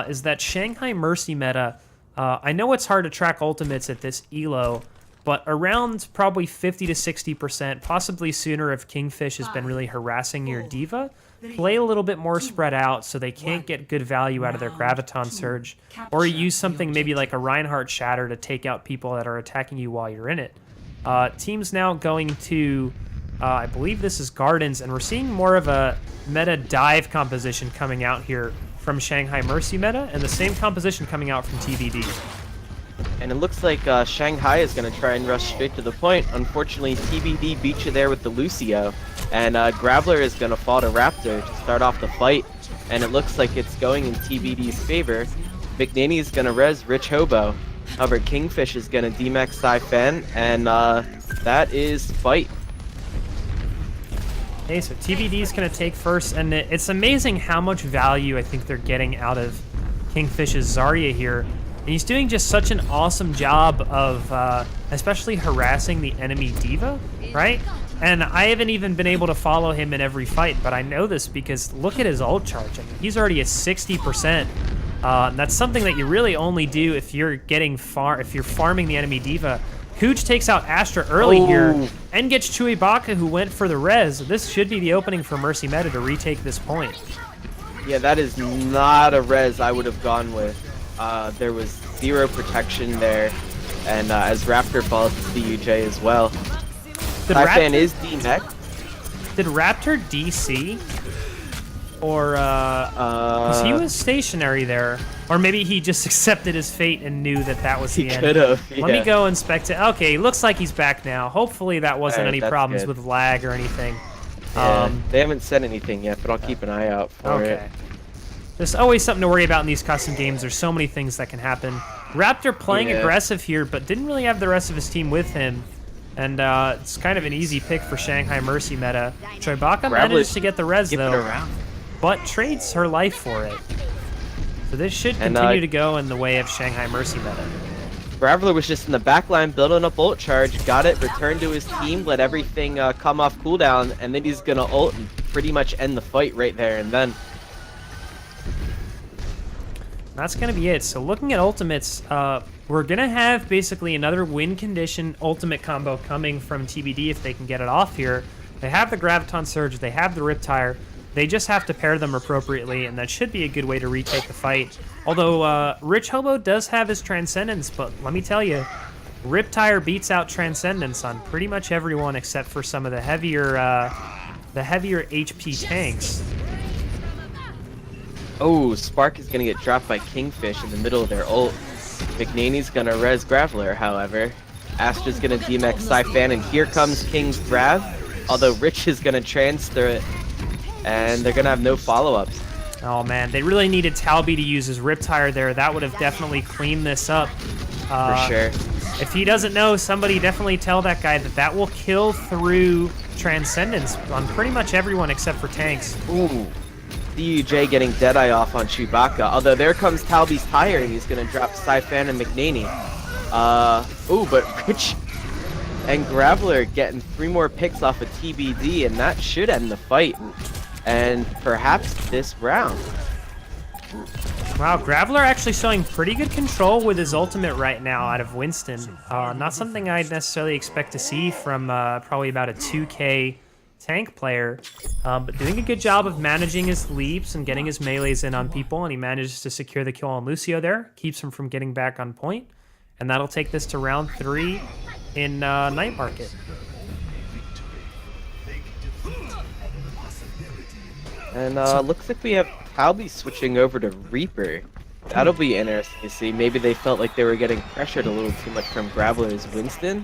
is that Shanghai Mercy meta. I know it's hard to track ultimates at this elo, but around probably 50 to 60%, possibly sooner if Kingfish has been really harassing your Diva, play a little bit more spread out so they can't get good value out of their Graviton Surge, or use something maybe like a Reinhardt Shatter to take out people that are attacking you while you're in it. Teams now going to, I believe this is Gardens, and we're seeing more of a meta dive composition coming out here from Shanghai Mercy meta, and the same composition coming out from TBD. And it looks like Shanghai is going to try and rush straight to the point. Unfortunately, TBD beat you there with the Lucio. And Graveler is going to fall to Raptor to start off the fight. And it looks like it's going in TBD's favor. McNaney is going to res Rich Hobo. However, Kingfish is going to DMAX Sci-Fan. And that is fight. Okay, so TBD is going to take first, and it's amazing how much value I think they're getting out of Kingfish's Zarya here. And he's doing just such an awesome job of especially harassing the enemy Diva, right? And I haven't even been able to follow him in every fight, but I know this because look at his ult charge. I mean, he's already at 60%. And that's something that you really only do if you're if you're farming the enemy Diva. Cooch takes out Astra early here and gets Chuibaka, who went for the res. This should be the opening for Mercy Meta to retake this point. Yeah, that is not a res I would have gone with. There was 0 protection there. And as Raptor falls to CUJ as well. Sci-Fan is DMAX. Did Raptor DC? Or, 'cause he was stationary there. Or maybe he just accepted his fate and knew that that was the He end. could've, Let me yeah. go inspect it. Okay, looks like he's back now. Hopefully that wasn't Alright, any that's problems good. with lag or anything. Yeah, they haven't said anything yet, but I'll keep an eye out for it. Okay. There's always something to worry about in these custom games. There's so many things that can happen. Raptor playing Yeah. aggressive here, but didn't really have the rest of his team with him. And it's kind of an easy pick for Shanghai Mercy meta. Choibaka managed to get the res, Skip it though, around. but trades her life for it. So this should And, continue to go in the way of Shanghai Mercy meta. Graveler was just in the back line building up ult charge, got it, returned to his team, let everything come off cooldown, and then he's gonna ult and pretty much end the fight right there and then. That's going to be it. So looking at ultimates, we're going to have basically another win condition ultimate combo coming from TBD if they can get it off here. They have the Graviton Surge, they have the Riptire. They just have to pair them appropriately, and that should be a good way to retake the fight. Although Rich Hobo does have his Transcendence, but let me tell you, Riptire beats out Transcendence on pretty much everyone except for some of the heavier HP tanks. Oh, Spark is gonna get dropped by Kingfish in the middle of their ult. McNaney's gonna res Graveler, however. Astra's gonna DMX Sci-Fan, and here comes King's Grav. Although Rich is gonna transfer it, and they're gonna have no follow-ups. Oh man, they really needed Talby to use his Riptire there. That would have definitely cleaned this up. For sure. If he doesn't know, somebody definitely tell that guy that that will kill through Transcendence on pretty much everyone except for tanks. Ooh. CUJ getting Deadeye off on Chewbacca. Although there comes Talby's tire, and he's gonna drop Sci-Fan and McNaney. Ooh, but Rich and Graveler getting 3 more picks off of TBD, and that should end the fight. And perhaps this round. Wow, Graveler actually showing pretty good control with his ultimate right now out of Winston. Not something I'd necessarily expect to see from probably about a 2K tank player, but doing a good job of managing his leaps and getting his melees in on people, and he manages to secure the kill on Lucio there, keeps him from getting back on point, and that'll take this to round 3 in Night Market. And looks like we have Talby switching over to Reaper. That'll be interesting to see. Maybe they felt like they were getting pressured a little too much from Graveler's Winston.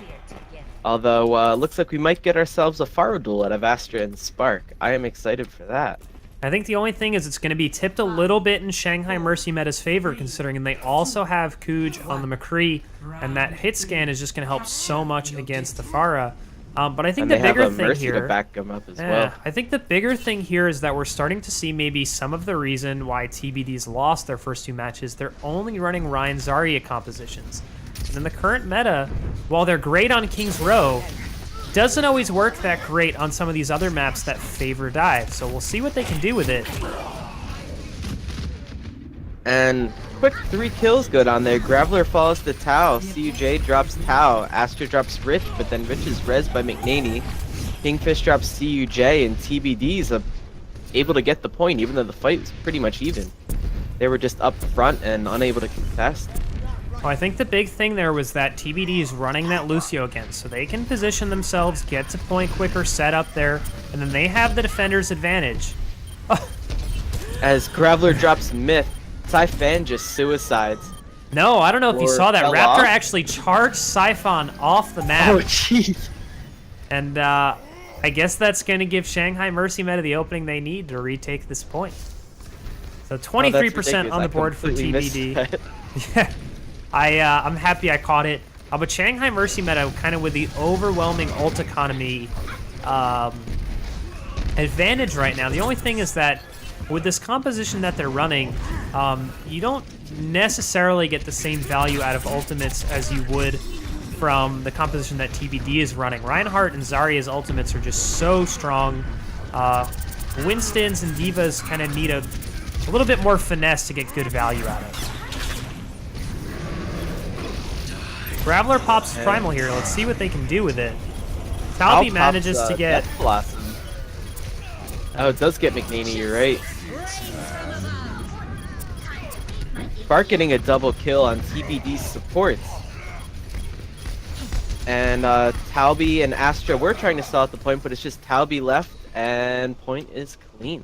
Although, looks like we might get ourselves a Faro duel out of Astra and Spark. I am excited for that. I think the only thing is it's going to be tipped a little bit in Shanghai Mercy meta's favor, considering they also have Kuj on the McCree, and that hit scan is just going to help so much against the Pharah. But I think And the they have bigger a thing Mercy here, to back them up as well. I think the bigger thing here is that we're starting to see maybe some of the reason why TBD's lost their first 2 matches. They're only running Ryan Zarya compositions. And in the current meta, while they're great on King's Row, doesn't always work that great on some of these other maps that favor dive. So we'll see what they can do with it. And quick 3 kills good on there. Graveler falls to Tau. CUJ drops Tau. Astra drops Rich, but then Rich is res by McNaney. Kingfish drops CUJ, and TBD's able to get the point, even though the fight was pretty much even. They were just up front and unable to contest. Well, I think the big thing there was that TBD is running that Lucio again, so they can position themselves, get to point quicker, set up there, and then they have the defender's advantage. As Graveler drops Myth, Sci-Fan just suicides. No, I don't know if you Or saw that. fell Raptor off? actually charged Siphon off the map. Oh, jeez. And I guess that's going to give Shanghai Mercy meta the opening they need to retake this point. So 23% on the board for TBD. Yeah, I'm happy I caught it. But Shanghai Mercy meta kind of with the overwhelming ult economy advantage right now. The only thing is that with this composition that they're running, you don't necessarily get the same value out of ultimates as you would from the composition that TBD is running. Reinhardt and Zarya's ultimates are just so strong. Winston's and Divas kind of need a little bit more finesse to get good value out of. Graveler pops Primal here. Let's see what they can do with it. Talby manages to get... Death Blossom. Oh, it does get McNaney, you're right. Spark getting a double kill on TBD supports. And Talby and Astra were trying to stall at the point, but it's just Talby left, and point is clean.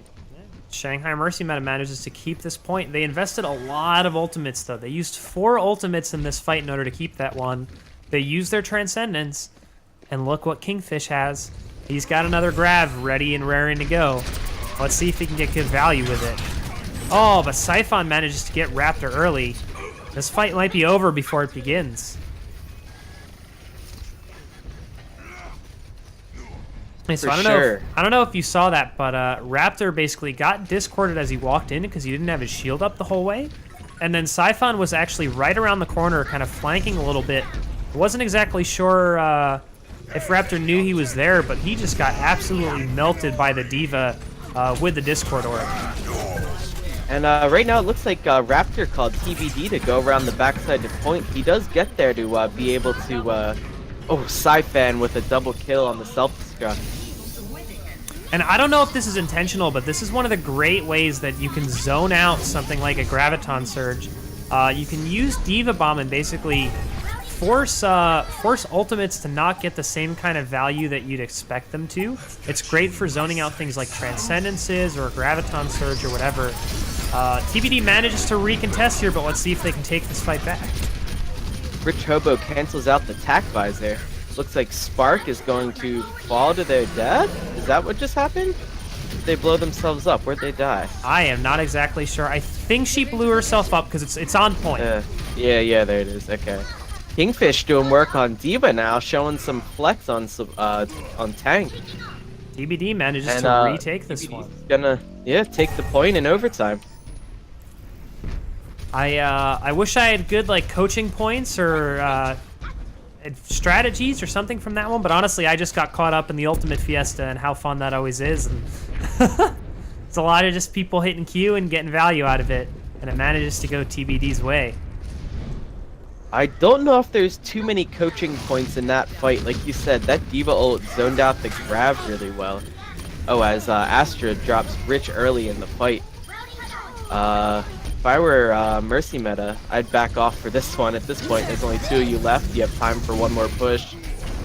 Shanghai Mercy meta manages to keep this point. They invested a lot of ultimates, though. They used 4 ultimates in this fight in order to keep that one. They used their Transcendence, and look what Kingfish has. He's got another grab ready and raring to go. Let's see if he can get good value with it. Oh, but Siphon manages to get Raptor early. This fight might be over before it begins. Okay, so I don't know if you saw that, but Raptor basically got discorded as he walked in because he didn't have his shield up the whole way. And then Siphon was actually right around the corner, kind of flanking a little bit. Wasn't exactly sure if Raptor knew he was there, but he just got absolutely melted by the D.Va with the Discord orb. And right now it looks like Raptor called TBD to go around the backside to point. He does get there to be able to... oh, Siphon with a double kill on the self-destruct. And I don't know if this is intentional, but this is one of the great ways that you can zone out something like a Graviton Surge. You can use D.Va Bomb and basically force ultimates to not get the same kind of value that you'd expect them to. It's great for zoning out things like Transcendences or Graviton Surge or whatever. TBD manages to recontest here, but let's see if they can take this fight back. Rich Hobo cancels out the tack visor. Looks like Spark is going to fall to their death? Is that what just happened? Did they blow themselves up? Where'd they die? I am not exactly sure. I think she blew herself up because it's on point. Yeah, there it is. Okay. Kingfish doing work on D.Va now, showing some flex on tank. TBD manages to retake this one. Gonna take the point in overtime. I wish I had good like coaching points or strategies or something from that one, but honestly, I just got caught up in the Ultimate Fiesta and how fun that always is, and it's a lot of just people hitting Q and getting value out of it, and it manages to go TBD's way. I don't know if there's too many coaching points in that fight. Like you said, that D.Va ult zoned out the grab really well. Oh, as Astra drops Rich early in the fight. If I were Mercy meta, I'd back off for this one. At this point, there's only 2 of you left. You have time for one more push.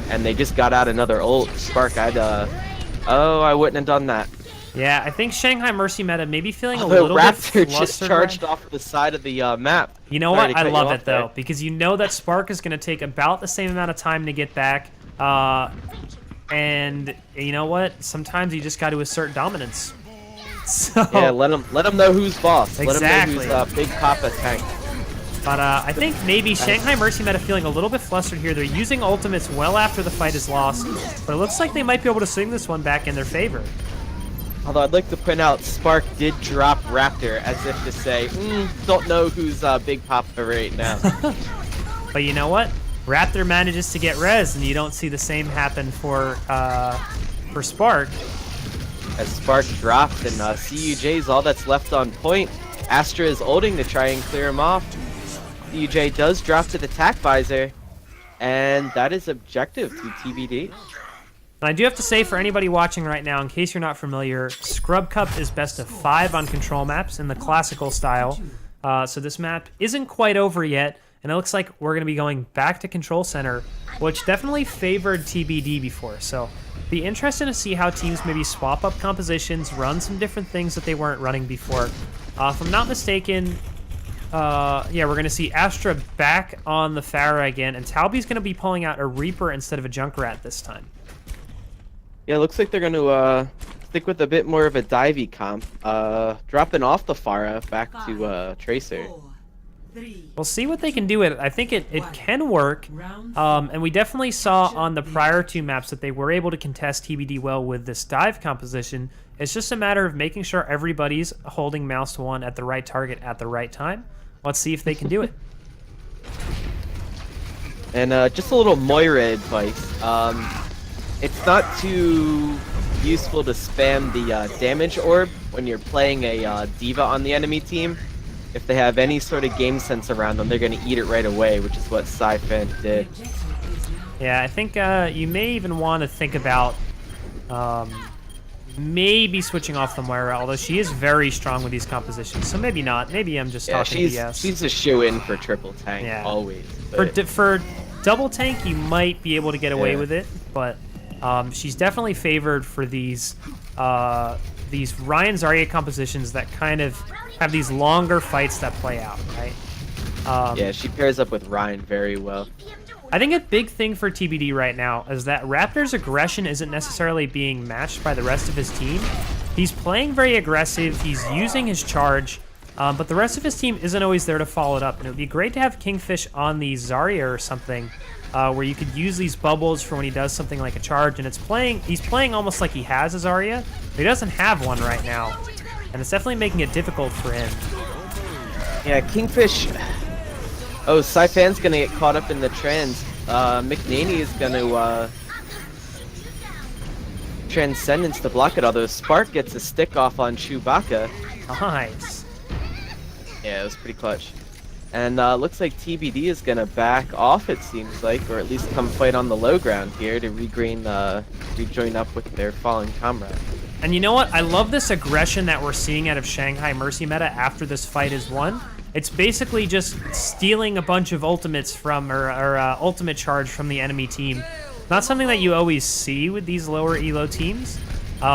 And they just got out another ult. Spark, oh, I wouldn't have done that. Yeah, I think Shanghai Mercy meta maybe feeling a little Raptor bit just charged off the side of the map. You know what? I love it, though, because you know that Spark is going to take about the same amount of time to get back. And you know what? Sometimes you just got to assert dominance. So, yeah, let him know who's boss. Exactly. Let him know who's Big Papa tank. But I think maybe Shanghai Mercy meta feeling a little bit flustered here. They're using ultimates well after the fight is lost, but it looks like they might be able to swing this one back in their favor. Although I'd like to point out, Spark did drop Raptor as if to say, don't know who's Big Papa right now. But you know what? Raptor manages to get res, and you don't see the same happen for Spark. As Spark dropped, and CUJ's all that's left on point. Astra is ulting to try and clear him off. CUJ does drop to the tack visor, and that is objective to TBD. And I do have to say, for anybody watching right now, in case you're not familiar, Scrub Cup is best of 5 on control maps in the classical style. So this map isn't quite over yet, and it looks like we're going to be going back to Control Center, which definitely favored TBD before. So be interested to see how teams maybe swap up compositions, run some different things that they weren't running before. If I'm not mistaken, yeah, we're going to see Astra back on the Pharah again, and Talby's going to be pulling out a Reaper instead of a Junkrat this time. Yeah, looks like they're going to stick with a bit more of a divey comp, dropping off the Pharah back to Tracer. We'll see what they can do with it. I think it can work, and we definitely saw on the prior 2 maps that they were able to contest TBD well with this dive composition. It's just a matter of making sure everybody's holding mouse 1 at the right target at the right time. Let's see if they can do it. And just a little Moira advice. It's not too useful to spam the damage orb when you're playing a D.Va on the enemy team. If they have any sort of game sense around them, they're going to eat it right away, which is what Siphon did. Yeah, I think you may even want to think about maybe switching off the Moira, although she is very strong with these compositions, so maybe not. Maybe I'm just talking BS. She's a shoo-in for triple tank, always. For double tank, you might be able to get away with it, but She's definitely favored for these Ryan Zarya compositions that kind of have these longer fights that play out, right? Yeah, she pairs up with Ryan very well. I think a big thing for TBD right now is that Raptor's aggression isn't necessarily being matched by the rest of his team. He's playing very aggressive, he's using his charge, but the rest of his team isn't always there to follow it up. And it would be great to have Kingfish on the Zarya or something, where you could use these bubbles for when he does something like a charge, and he's playing almost like he has a Zarya, but he doesn't have one right now. And it's definitely making it difficult for him. Yeah, Kingfish. Oh, Saifan's gonna get caught up in the trends. McNaney is gonna Transcendence to block it, although Spark gets a stick off on Chewbacca. Nice. Yeah, it was pretty clutch. And looks like TBD is gonna back off, it seems like, or at least come fight on the low ground here to rejoin up with their fallen comrade. And you know what? I love this aggression that we're seeing out of Shanghai Mercy meta after this fight is won. It's basically just stealing a bunch of ultimates from, or ultimate charge from the enemy team. Not something that you always see with these lower elo teams.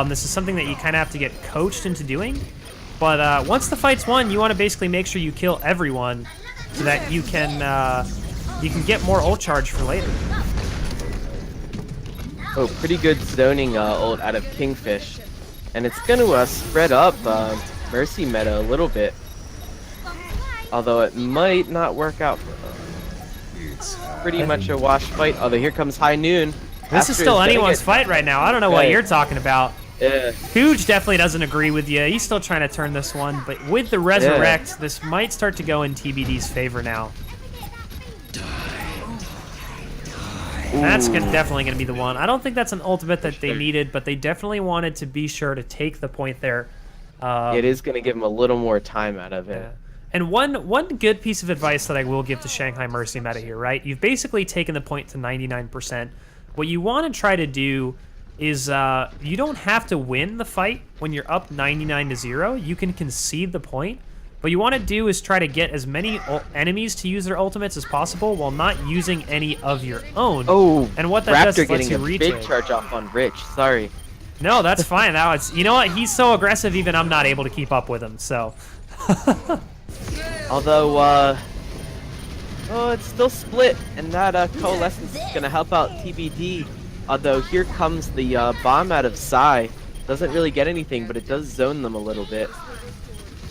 This is something that you kind of have to get coached into doing. But once the fight's won, you want to basically make sure you kill everyone so that you can get more ult charge for later. Oh, pretty good zoning ult out of Kingfish. And it's going to spread up Mercy meta a little bit. Although it might not work out for them. It's pretty much a wash fight. Although here comes High Noon. This is still anyone's fight right now. I don't know what you're talking about. Yeah. Huge definitely doesn't agree with you. He's still trying to turn this one. But with the Resurrect, this might start to go in TBD's favor now. That's definitely going to be the one. I don't think that's an ultimate that they needed, but they definitely wanted to be sure to take the point there. It is going to give them a little more time out of it. Yeah. And one good piece of advice that I will give to Shanghai Mercy meta here, right? You've basically taken the point to 99%. What you want to try to do is you don't have to win the fight when you're up 99-0. You can concede the point. What you want to do is try to get as many enemies to use their ultimates as possible while not using any of your own. Oh, and what that Raptor does is lets getting you a reach big charge off on Rich. Sorry. No, that's fine. Now it's, you know what? He's so aggressive, even I'm not able to keep up with him. So. Although, oh, it's still split, and that Coalescence is going to help out TBD. Although here comes the bomb out of Psy. Doesn't really get anything, but it does zone them a little bit.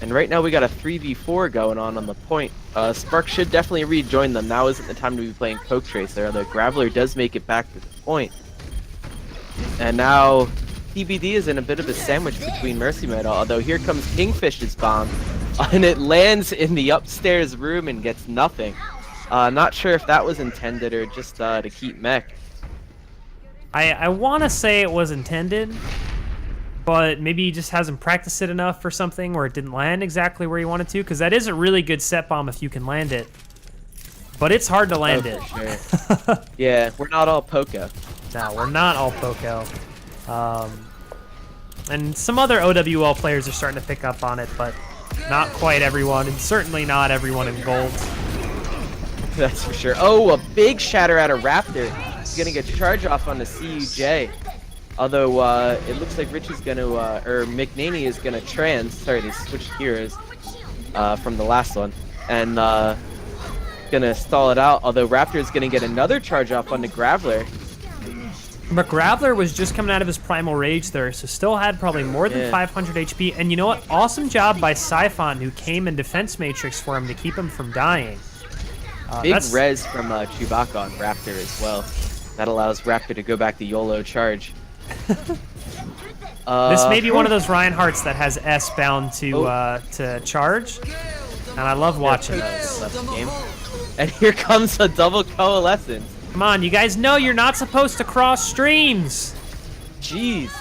And right now we got a 3v4 going on the point. Spark should definitely rejoin them. Now isn't the time to be playing Poke Tracer, although Graveler does make it back to the point. And now TBD is in a bit of a sandwich between Mercy meta, although here comes Kingfish's bomb. And it lands in the upstairs room and gets nothing. Not sure if that was intended or just to keep mech. I want to say it was intended, but maybe he just hasn't practiced it enough or something, or it didn't land exactly where he wanted to, because that is a really good set bomb if you can land it. But it's hard to land it. For sure. Yeah, we're not all Poco. No, we're not all Poco. And some other OWL players are starting to pick up on it, but not quite everyone, and certainly not everyone in gold. That's for sure. Oh, a big shatter out of Raptor. He's gonna get charge off on the CUJ. Although it looks like Rich is gonna, or McNaney is gonna sorry, they switched gears from the last one, and gonna stall it out. Although Raptor is gonna get another charge off on the Graveler. McGraveler was just coming out of his Primal Rage there, so still had probably more than 500 HP. And you know what? Awesome job by Siphon, who came in Defense Matrix for him to keep him from dying. Big res from Chewbacca on Raptor as well. That allows Raptor to go back to YOLO charge. This may be one of those Reinhardts that has S bound to charge, and I love watching those. And here comes a double Coalescence. Come on, you guys know you're not supposed to cross streams. Jeez,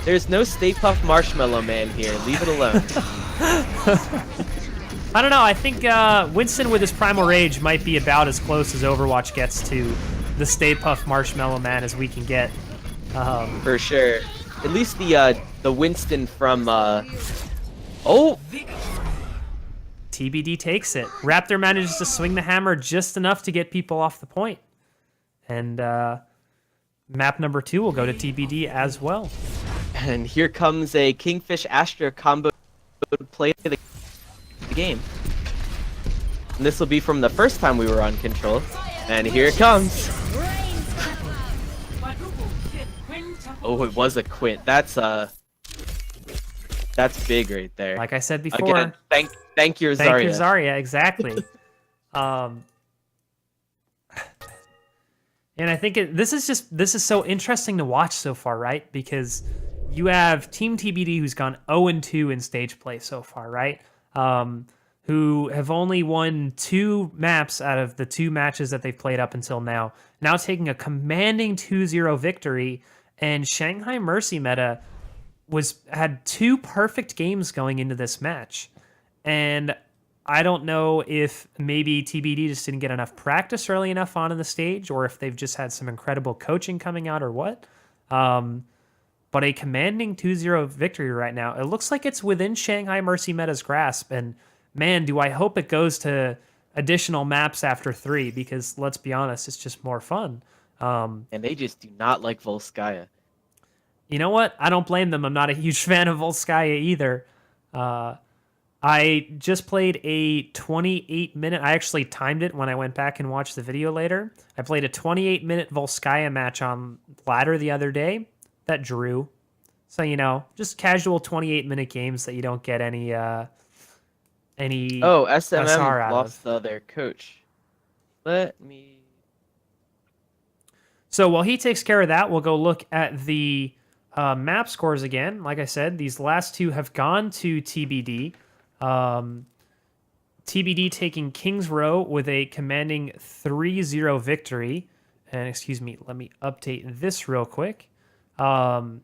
there's no Stay Puft Marshmallow Man here. Leave it alone. I don't know. I think Winston with his Primal Rage might be about as close as Overwatch gets to the Stay Puft Marshmallow Man as we can get. For sure. At least the Winston from oh. TBD takes it. Raptor manages to swing the hammer just enough to get people off the point. And map number 2 will go to TBD as well. And here comes a Kingfish Astra combo play of the game. And this will be from the first time we were on control. And here it comes. Oh, it was a quint. That's big right there. Like I said before. Again, thank you, Zarya. Thank you, Zarya, exactly. And I think this is so interesting to watch so far, right? Because you have Team TBD who's gone 0-2 in stage play so far, right? Who have only won 2 maps out of the 2 matches that they've played up until now. Now taking a commanding 2-0 victory, and Shanghai Mercy meta had 2 perfect games going into this match. And I don't know if maybe TBD just didn't get enough practice early enough on in the stage, or if they've just had some incredible coaching coming out, or what. But a commanding 2-0 victory right now. It looks like it's within Shanghai Mercy meta's grasp, and man, do I hope it goes to additional maps after 3, because let's be honest, it's just more fun. And they just do not like Volskaya. You know what? I don't blame them. I'm not a huge fan of Volskaya either. I just played a 28-minute... I actually timed it when I went back and watched the video later. I played a 28-minute Volskaya match on ladder the other day that drew. So, you know, just casual 28-minute games that you don't get any Oh, SR SMM out lost of. their coach. Let me... So while he takes care of that, we'll go look at the map scores again. Like I said, these last 2 have gone to TBD. TBD taking King's Row with a commanding 3-0 victory. And excuse me, let me update this real quick. So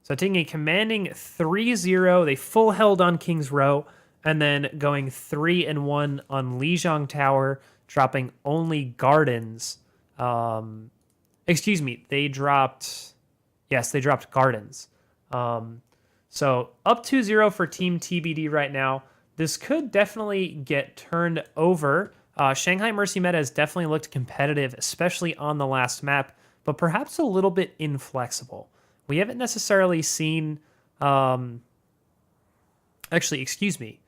taking a commanding 3-0, they full held on King's Row, and then going 3-1 on Lijiang Tower, dropping only Gardens. Excuse me, they dropped Gardens. So up 2-0 for Team TBD right now. This could definitely get turned over. Shanghai Mercy meta has definitely looked competitive, especially on the last map, but perhaps a little bit inflexible. We haven't necessarily seen... Actually, excuse me.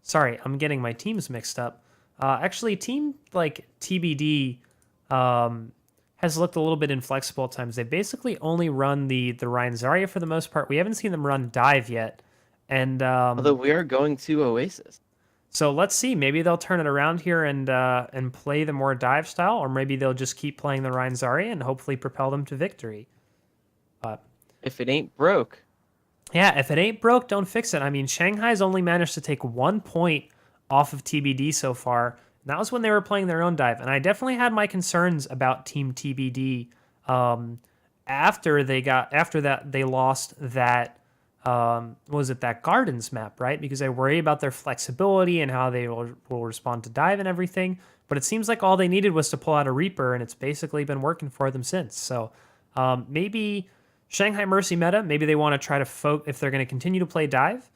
Sorry, I'm getting my teams mixed up. Actually, team like TBD has looked a little bit inflexible at times. They basically only run the Ryan Zarya for the most part. We haven't seen them run dive yet. And although we are going to Oasis. So let's see. Maybe they'll turn it around here and play the more dive style, or maybe they'll just keep playing the Ryan Zarya and hopefully propel them to victory. But if it ain't broke. Yeah, if it ain't broke, don't fix it. I mean, Shanghai's only managed to take 1 point off of TBD so far. And that was when they were playing their own dive. And I definitely had my concerns about Team TBD after that they lost that that Gardens map, right? Because I worry about their flexibility and how they will respond to dive and everything. But it seems like all they needed was to pull out a Reaper, and it's basically been working for them since. So maybe Shanghai Mercy meta, maybe they want to try to if they're going to continue to play dive,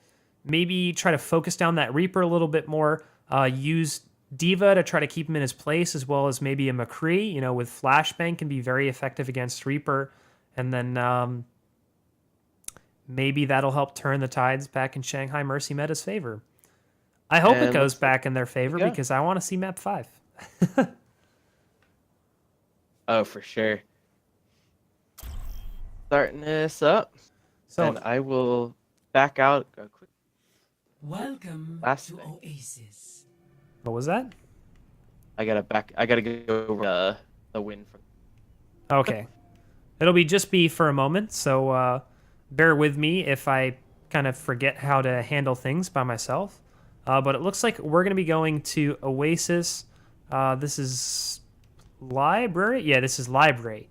maybe try to focus down that Reaper a little bit more, use Diva to try to keep him in his place, as well as maybe a McCree, you know, with Flashbang can be very effective against Reaper. And then maybe that'll help turn the tides back in Shanghai Mercy meta's favor. I hope it goes back in their favor because I want to see map 5. Oh, for sure. Starting this up. So and I will back out a quick. Welcome last to thing. Oasis. What was that? I gotta go over the win from. Okay. It'll just be for a moment, so bear with me if I kind of forget how to handle things by myself. But it looks like we're going to be going to Oasis. This is Library? Yeah, this is Library.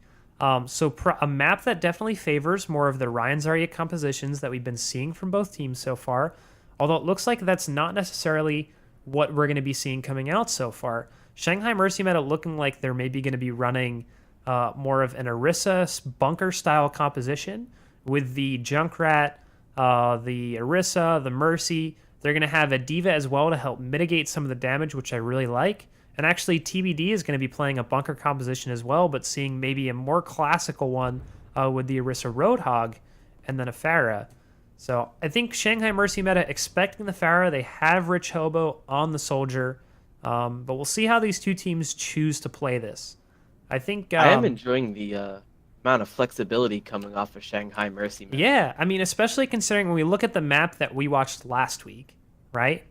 So a map that definitely favors more of the Ryan Zarya compositions that we've been seeing from both teams so far. Although it looks like that's not necessarily what we're going to be seeing coming out so far. Shanghai Mercy meta looking like they're maybe going to be running more of an Orisa bunker-style composition with the Junkrat, the Orisa, the Mercy. They're going to have a Diva as well to help mitigate some of the damage, which I really like. And actually, TBD is going to be playing a bunker composition as well, but seeing maybe a more classical one with the Orisa Roadhog and then a Pharah. So I think Shanghai Mercy meta expecting the Pharah. They have Rich Hobo on the Soldier, but we'll see how these two teams choose to play this. I think I am enjoying the amount of flexibility coming off of Shanghai Mercy meta. Yeah, I mean, especially considering when we look at the map that we watched last week, right?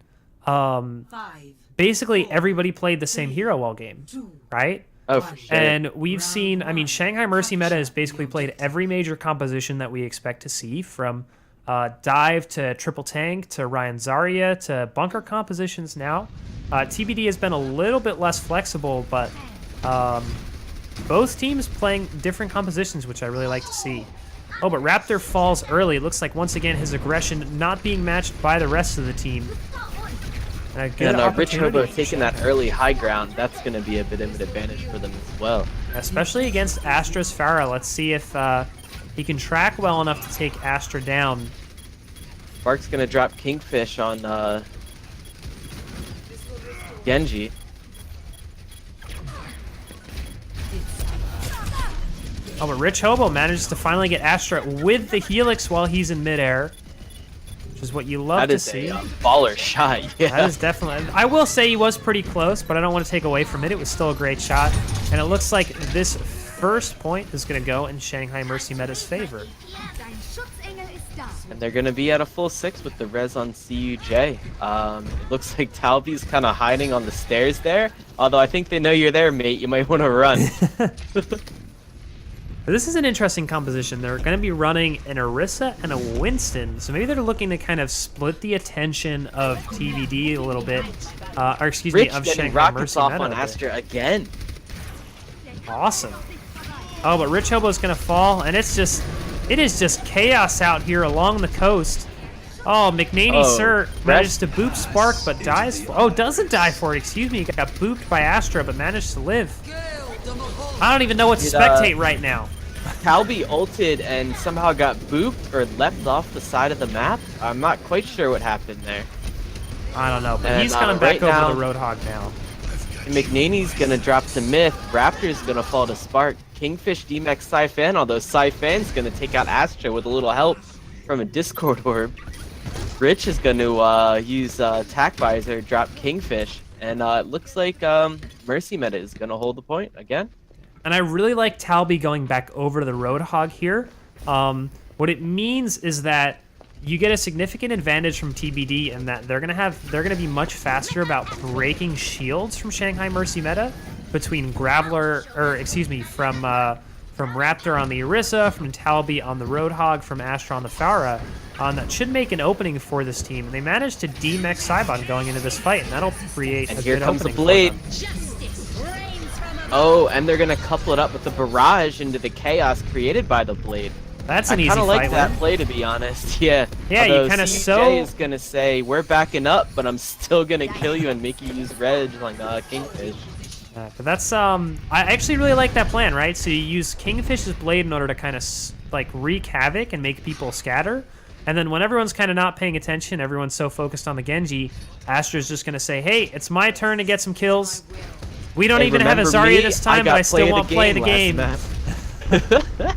Basically, everybody played the same hero wall game, right? Oh, for sure. And we've seen, I mean, Shanghai Mercy meta has basically played every major composition that we expect to see, from dive to triple tank to Ryan Zarya to bunker compositions now. TBD has been a little bit less flexible, but both teams playing different compositions, which I really like to see. Oh, but Raptor falls early. It looks like, once again, his aggression not being matched by the rest of the team. And a good Rich Hobo opportunity. taking that early high ground, that's going to be a bit of an advantage for them as well. Especially against Astra's Pharah. Let's see if he can track well enough to take Astra down. Spark's going to drop Kingfish on Genji. Oh, but Rich Hobo manages to finally get Astra with the Helix while he's in midair, which is what you love to see. That is a baller shot, yeah. That is definitely... I will say he was pretty close, but I don't want to take away from it. It was still a great shot, and it looks like this first point is going to go in Shanghai Mercy meta's favor. And they're going to be at a full 6 with the res on CUJ. It looks like Talby's kind of hiding on the stairs there, although I think they know you're there, mate. You might want to run. This is an interesting composition. They're going to be running an Orisa and a Winston, so maybe they're looking to kind of split the attention of TBD a little bit, or excuse me, of getting Shanghai rockets Mercy off meta on a bit. Astra again. Awesome. Oh, but Rich Hobo's going to fall, and it is just chaos out here along the coast. Oh, McNaney, sir, manages to boop Spark, but dies. Doesn't die for it. Excuse me. Got booped by Astra, but managed to live. I don't even know what to spectate right now. Talby ulted and somehow got booped or left off the side of the map. I'm not quite sure what happened there. I don't know, but And, he's coming right back now- over the Roadhog now. McNaney's gonna drop the myth. Raptor's gonna fall to Spark. Kingfish DMX Sci-Fan, although Sci-Fan's gonna take out Astra with a little help from a Discord orb. Rich is gonna use Tac Visor, drop Kingfish, and it looks like Mercy meta is gonna hold the point again. And I really like Talby going back over to the Roadhog here. What it means is that you get a significant advantage from TBD in that they're gonna be much faster about breaking shields from Shanghai Mercy meta between Graveler, or excuse me, from Raptor on the Orisa, from Talby on the Roadhog, from Astra on the Pharah. That should make an opening for this team. And they managed to de-mech Cybon going into this fight, and that'll create And a here good comes the opening for blade. them. Oh, and they're gonna couple it up with the barrage into the chaos created by the blade. That's an I easy kind of like fight that win. play, to be honest. Yeah. Yeah, you Although kinda CJ is gonna say we're backing up, but I'm still gonna kill you and make you use Reg like Kingfish. But that's I actually really like that plan, right? So you use Kingfish's blade in order to kind of like wreak havoc and make people scatter. And then when everyone's kind of not paying attention, everyone's so focused on the Genji, Astra's just gonna say, "Hey, it's my turn to get some kills. We don't Hey, even have a remember Zarya me? this time, but got I still won't play the game." last map.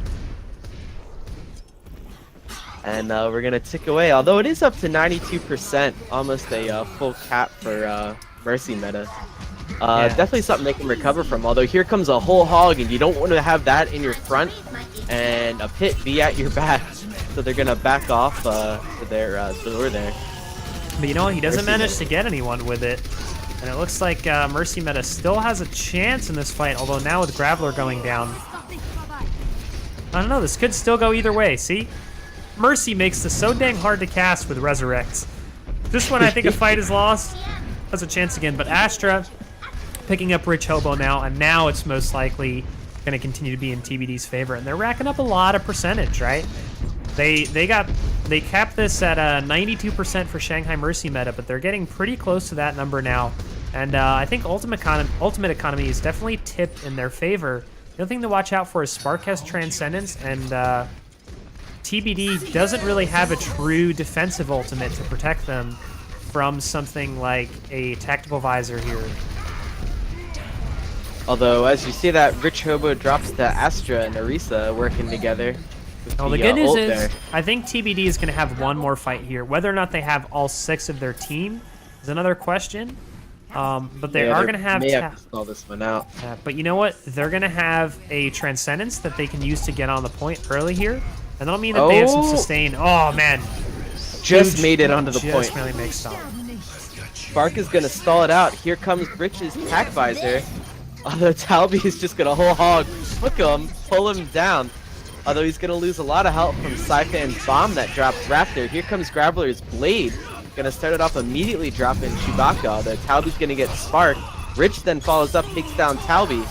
And we're gonna tick away, although it is up to 92%, almost a full cap for Mercy meta. Definitely something they can recover from, although here comes a whole hog, and you don't want to have that in your front and a pit be at your back. So they're gonna back off to their door there. But you know what? He doesn't Mercy manage meta. to get anyone with it. And it looks like Mercy meta still has a chance in this fight, although now with Graveler going down. I don't know, this could still go either way, see? Mercy makes this so dang hard to cast with Resurrects. Just when I think a fight is lost, has a chance again. But Astra picking up Rich Hobo now, and now it's most likely going to continue to be in TBD's favor. And they're racking up a lot of percentage, right? They capped this at 92% for Shanghai Mercy meta, but they're getting pretty close to that number now. And I think Ultimate Economy is definitely tipped in their favor. The other thing to watch out for is Spark has Transcendence, and TBD doesn't really have a true defensive ultimate to protect them from something like a Tactical Visor here. Although, as you see that, Rich Hobo drops to Astra and Orisa working together. With Well, the good news ult is, there. I think TBD is going to have one more fight here. Whether or not they have all 6 of their team is another question. But they are going to have... may have to stall this one out. but you know what? They're going to have a Transcendence that they can use to get on the point early here. And that'll mean that they have some sustain. Oh, man. Just made it onto the point. Just really mixed up. Spark is going to stall it out. Here comes Rich's Tac Visor. Although Talby is just going to whole hog, hook him, pull him down. Although he's going to lose a lot of help from Saifan's bomb that dropped Raptor. Here comes Graveler's Blade. Going to start it off immediately dropping Chewbacca. Although Talby's going to get Spark. Rich then follows up, takes down Talby.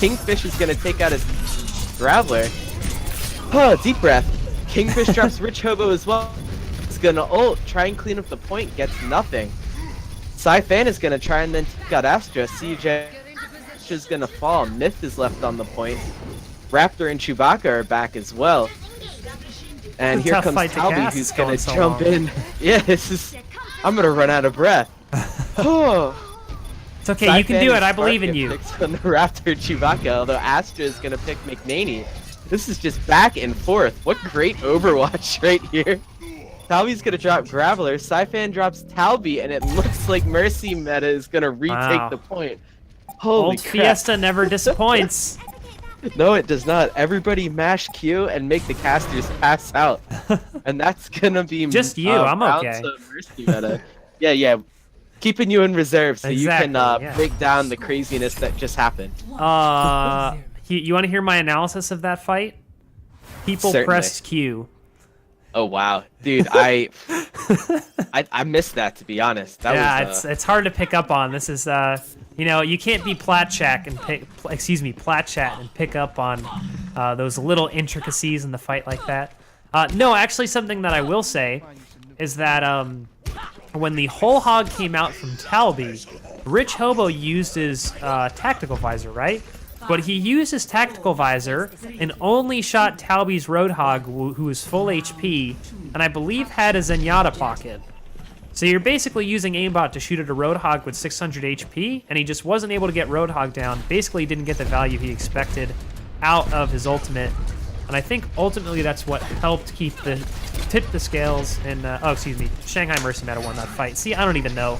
Kingfish is going to take out his Graveler. Oh, deep breath. Kingfish drops Rich Hobo as well. He's going to ult, try and clean up the point, gets nothing. Saifan is going to try and then take out Astra. CJ is going to fall. Myth is left on the point. Raptor and Chewbacca are back as well. And here comes Talby, who's going to jump in. Yeah, this is... I'm going to run out of breath. Oh. It's okay, you can do it. I believe in you. On the Raptor Chewbacca, although Astra is going to pick McNaney. This is just back and forth. What great Overwatch right here. Talby's going to drop Graveler. Saifan drops Talby, and it looks like Mercy meta is going to retake the point. Holy Old crap. Fiesta never disappoints. No, it does not. Everybody mash Q and make the casters pass out. And that's going to be... Just you, I'm okay. Mercy meta. Yeah. Keeping you in reserve so you can yeah. break down the craziness that just happened. You want to hear my analysis of that fight? People Certainly. pressed Q. Oh wow, dude, I missed that, to be honest. That was, it's hard to pick up on. This is you know, you can't be plat chat and pick up on those little intricacies in the fight like that. No, actually, something that I will say is that when the whole hog came out from Talby, Rich Hobo used his tactical visor, right? But he used his tactical visor and only shot Talby's Roadhog, who was full HP, and I believe had a Zenyatta pocket. So you're basically using aimbot to shoot at a Roadhog with 600 HP, and he just wasn't able to get Roadhog down. Basically didn't get the value he expected out of his ultimate. And I think ultimately that's what helped tip the scales in, Shanghai Mercy meta won that fight. See, I don't even know.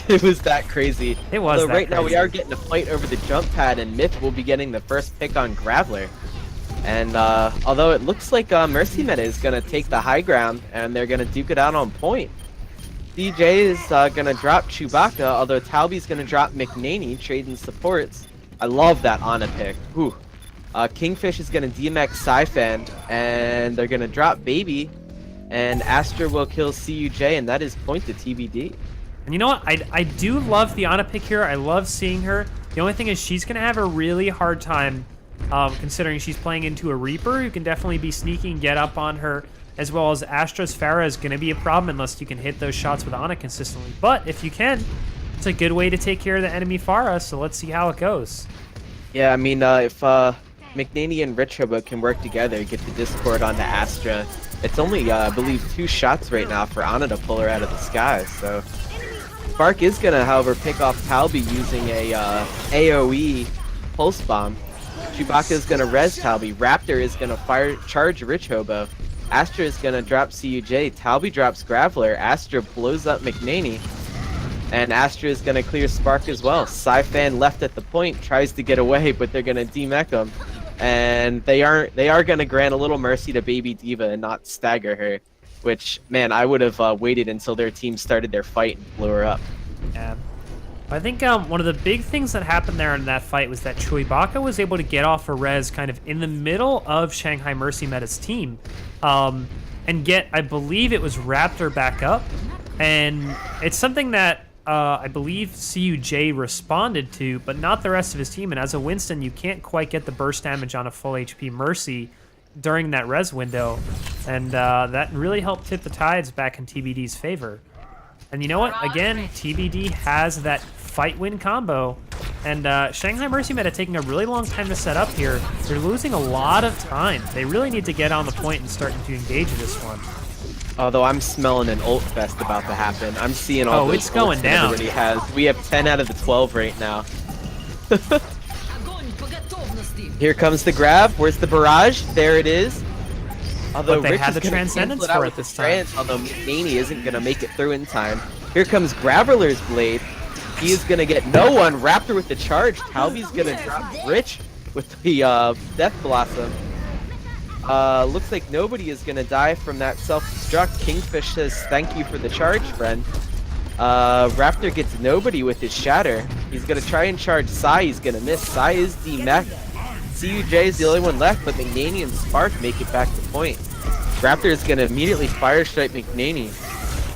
It was that crazy. It was Although that right now we crazy. are getting a fight over the jump pad, and Myth will be getting the first pick on Graveler. And although it looks like Mercy meta is going to take the high ground, and they're going to duke it out on point. DJ is going to drop Chewbacca, although Talby's going to drop McNaney, trading supports. I love that Ana pick. Whew. Kingfish is going to DMX Saifan, and they're going to drop Baby, and Astra will kill CUJ, and that is point to TBD. And you know what? I do love the Ana pick here. I love seeing her. The only thing is she's going to have a really hard time considering she's playing into a Reaper who can definitely be sneaky and get up on her, as well as Astra's Pharah is going to be a problem unless you can hit those shots with Ana consistently. But if you can, it's a good way to take care of the enemy Pharah, so let's see how it goes. Yeah, I mean, if McNaney and Rich Hobo can work together, get the Discord onto Astra, it's only, I believe, 2 shots right now for Ana to pull her out of the sky, so... Spark is going to, however, pick off Talby using a AoE Pulse Bomb. Chewbacca is going to res Talby. Raptor is going to charge Rich Hobo. Astra is going to drop CUJ. Talby drops Graveler. Astra blows up McNaney. And Astra is going to clear Spark as well. Saifan left at the point, tries to get away, but they're going to demech him. And they are going to grant a little mercy to Baby Diva and not stagger her. Which, man, I would have waited until their team started their fight and blew her up. Yeah. I think one of the big things that happened there in that fight was that Chewbacca was able to get off a res kind of in the middle of Shanghai Mercy Meta's team. And get, I believe it was Raptor back up. And it's something that I believe CUJ responded to, but not the rest of his team. And as a Winston, you can't quite get the burst damage on a full HP Mercy during that res window. And that really helped tip the tides back in TBD's favor. And you know what? Again, TBD has that fight win combo. And Shanghai Mercy meta taking a really long time to set up here. They're losing a lot of time. They really need to get on the point and start to engage this one. Although I'm smelling an ult fest about to happen. I'm seeing all those it's going ults that down. everybody has. We have 10 out of the 12 right now. Here comes the grab. Where's the barrage? There it is. Although But they Rich had is the gonna Transcendence cancel it out for it with the this time. trans, although Maney isn't gonna make it through in time. Here comes Graveler's blade. He is gonna get no one. Raptor with the charge. Talby's gonna drop Rich with the Death Blossom. Looks like nobody is gonna die from that self-destruct. Kingfish says thank you for the charge, friend. Raptor gets nobody with his shatter. He's gonna try and charge Sai. He's gonna miss. Sai is the mech. CUJ is the only one left, but McNaney and Spark make it back to point. Raptor is gonna immediately fire strike McNaney.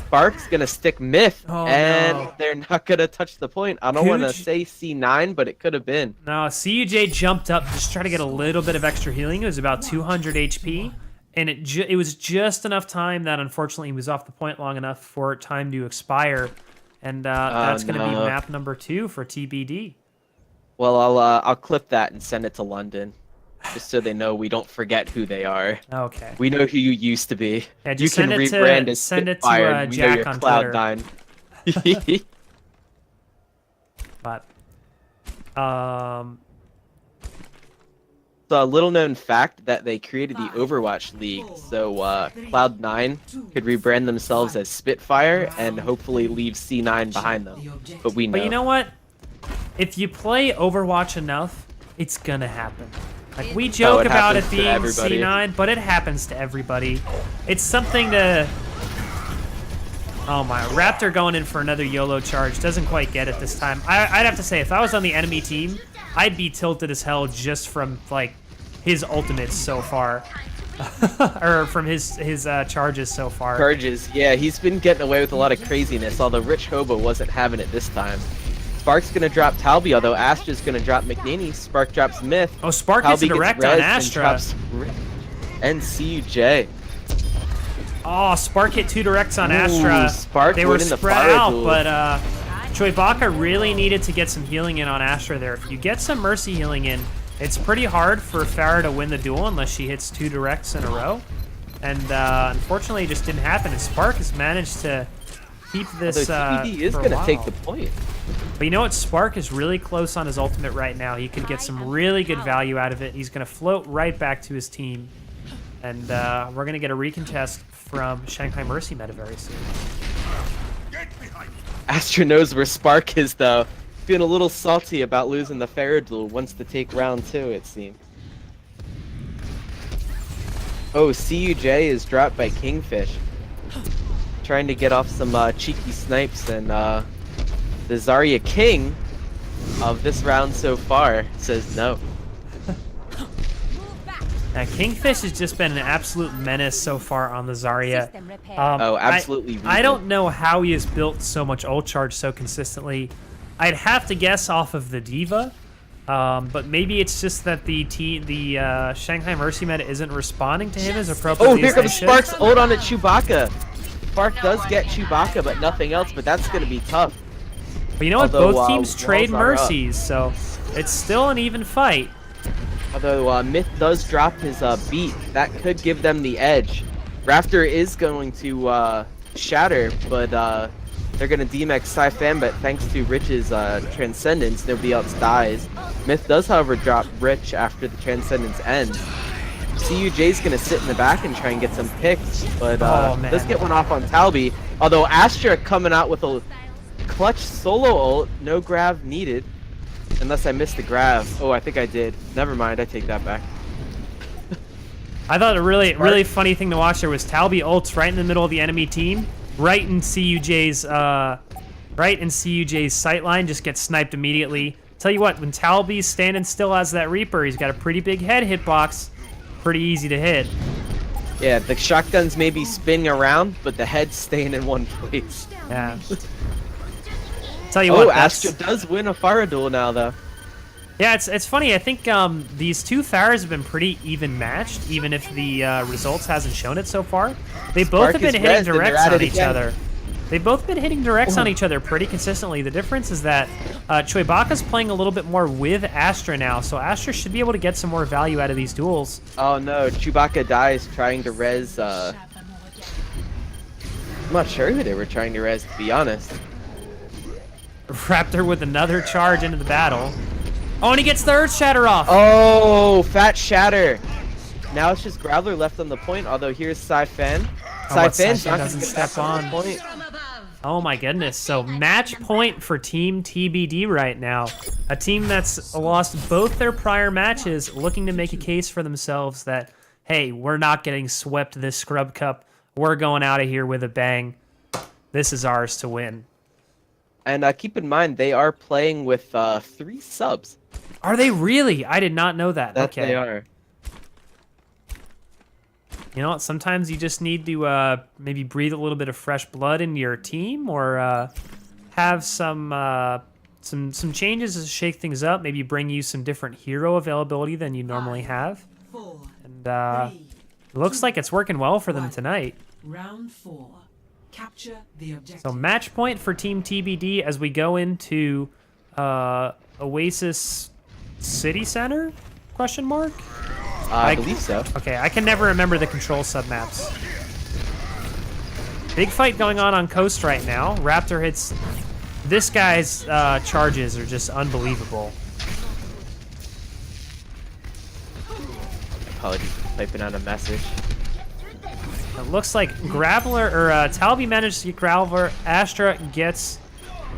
Spark's gonna stick Myth, and no. they're not gonna touch the point. I don't want to Cooch- say C9, but it could have been. No, CUJ jumped up just try to get a little bit of extra healing. It was about 200 HP, and it was just enough time that unfortunately he was off the point long enough for time to expire, and that's going to be no. map number 2 for TBD. Well, I'll clip that and send it to London, just so they know we don't forget who they are. Okay. We know who you used to be. Yeah, You just can send it to- rebrand as send it to, Spitfire, and we know Jack you're on Twitter. Cloud9. But So a little known fact that they created the Overwatch League so Cloud9 could rebrand themselves as Spitfire and hopefully leave C9 behind them. But we know. But you know what? If you play Overwatch enough, it's gonna happen. Like, we joke it about it happens to being everybody. C9, but it happens to everybody. It's something to... Oh my, Raptor going in for another YOLO charge. Doesn't quite get it this time. I'd have to say, if I was on the enemy team, I'd be tilted as hell just from, like, his ultimates so far. Or from his charges so far. Charges, yeah, he's been getting away with a lot of craziness, although Rich Hobo wasn't having it this time. Spark's gonna drop Talby, although Astra's gonna drop McNaney. Spark drops Myth. Oh, Spark gets a Talby direct Rez on and Astra. drops and CUJ. Oh, Spark hit 2 directs on Astra. Ooh, Spark They were winning the spread fire out, duel. but Choibaka really needed to get some healing in on Astra there. If you get some Mercy healing in, it's pretty hard for Farah to win the duel unless she hits 2 directs in a row. And unfortunately, it just didn't happen. And Spark has managed to keep this Although TBD is for a gonna while. take the point. But you know what? Spark is really close on his ultimate right now. He could get some really good value out of it. He's going to float right back to his team. And we're going to get a recontest from Shanghai Mercy meta very soon. Astra knows where Spark is, though. Feeling a little salty about losing the Farah duel. Wants to take round 2, it seems. Oh, CUJ is dropped by Kingfish. Trying to get off some cheeky snipes, and the Zarya King of this round so far says no. Now, Kingfish has just been an absolute menace so far on the Zarya. Oh, absolutely. I don't know how he has built so much ult charge so consistently. I'd have to guess off of the Diva, but maybe it's just that the Shanghai Mercy meta isn't responding to him as appropriately. Oh, here as they comes should. Spark's ult on a Chewbacca. Spark does get Chewbacca, but nothing else, but that's going to be tough. But you know what? Although, Both teams trade walls are up. mercies, so it's still an even fight. Although Myth does drop his beat, that could give them the edge. Raptor is going to shatter, but they're going to DMX Sci-Fan, but thanks to Rich's Transcendence, nobody else dies. Myth does, however, drop Rich after the Transcendence ends. CUJ's going to sit in the back and try and get some picks, but man. does get one off on Talby. Although Astra coming out with a clutch solo ult, no grab needed. Unless I missed the grab. Oh, I think I did. Never mind, I take that back. I thought a really funny thing to watch there was Talby ults right in the middle of the enemy team, right in CUJ's sightline, just gets sniped immediately. Tell you what, when Talby's standing still as that Reaper, he's got a pretty big head hitbox, pretty easy to hit. Yeah, the shotguns may be spinning around, but the head's staying in one place. Yeah. Tell you Oh, what, that's- Astra does win a fire duel now, though. Yeah, it's funny. I think these two Farahs have been pretty even matched, even if the results hasn't shown it so far. They both Spark have been is hitting rezzed and they're directs at on it each again. other. They've both been hitting directs on each other pretty consistently. The difference is that Choibaka's playing a little bit more with Astra now, so Astra should be able to get some more value out of these duels. Oh no, Chewbacca dies trying to res, I'm not sure who they were trying to res, to be honest. Raptor with another charge into the battle. Oh, and he gets the Earth Shatter off. Oh, Fat Shatter. Now it's just Graveler left on the point, although here's Sci-Fan. But Sci-Fan's Sci-Fan not doesn't gonna step step on on. the point. Oh my goodness. So match point for Team TBD right now. A team that's lost both their prior matches, looking to make a case for themselves that, hey, we're not getting swept this Scrub Cup. We're going out of here with a bang. This is ours to win. And keep in mind, they are playing with 3 subs. Are they really? I did not know that. That Okay. they are. You know what? Sometimes you just need to maybe breathe a little bit of fresh blood into your team, or have some changes to shake things up. Maybe bring you some different hero availability than you normally have. 4, And it looks like it's working well for them tonight. round 4. Capture the objective. So match point for Team TBD as we go into Oasis City Center? Question mark? I believe so. Okay, I can never remember the control submaps. Big fight going on Coast right now. Raptor hits... This guy's charges are just unbelievable. Apologies for typing out a message. It looks like Graveler, or Talby managed to get Graveler. Astra gets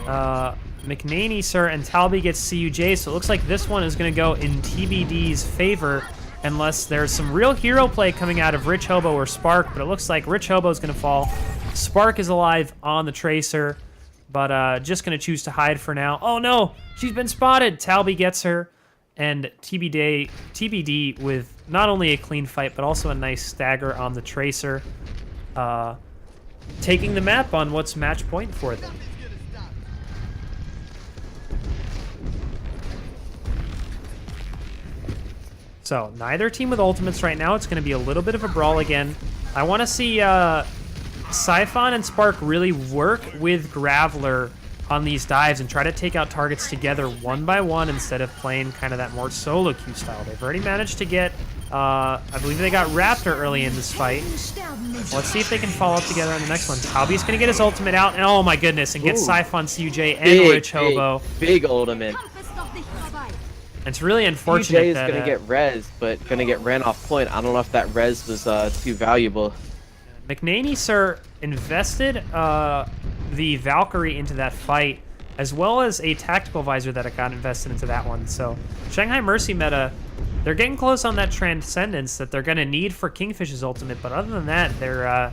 McNaney, sir, and Talby gets CUJ. So it looks like this one is going to go in TBD's favor, unless there's some real hero play coming out of Rich Hobo or Spark. But it looks like Rich Hobo is going to fall. Spark is alive on the Tracer, but just going to choose to hide for now. Oh no, she's been spotted. Talby gets her, and TBD with not only a clean fight, but also a nice stagger on the Tracer, taking the map on what's match point for them. So, neither team with ultimates right now. It's going to be a little bit of a brawl again. I want to see Siphon and Spark really work with Graveler on these dives and try to take out targets together one by one instead of playing kind of that more solo queue style. They've already managed to get, I believe they got Raptor early in this fight. Let's see if they can follow up together on the next one. Talby's going to get his ultimate out, and oh my goodness, and get Siphon, CUJ, and Rich Hobo. Big ultimate. It's really unfortunate CUJ is that... going to get res, but going to get ran off point. I don't know if that res was too valuable. McNaney, sir, invested the Valkyrie into that fight, as well as a tactical visor that got invested into that one. So Shanghai Mercy meta, they're getting close on that Transcendence that they're going to need for Kingfish's ultimate, but other than that, they're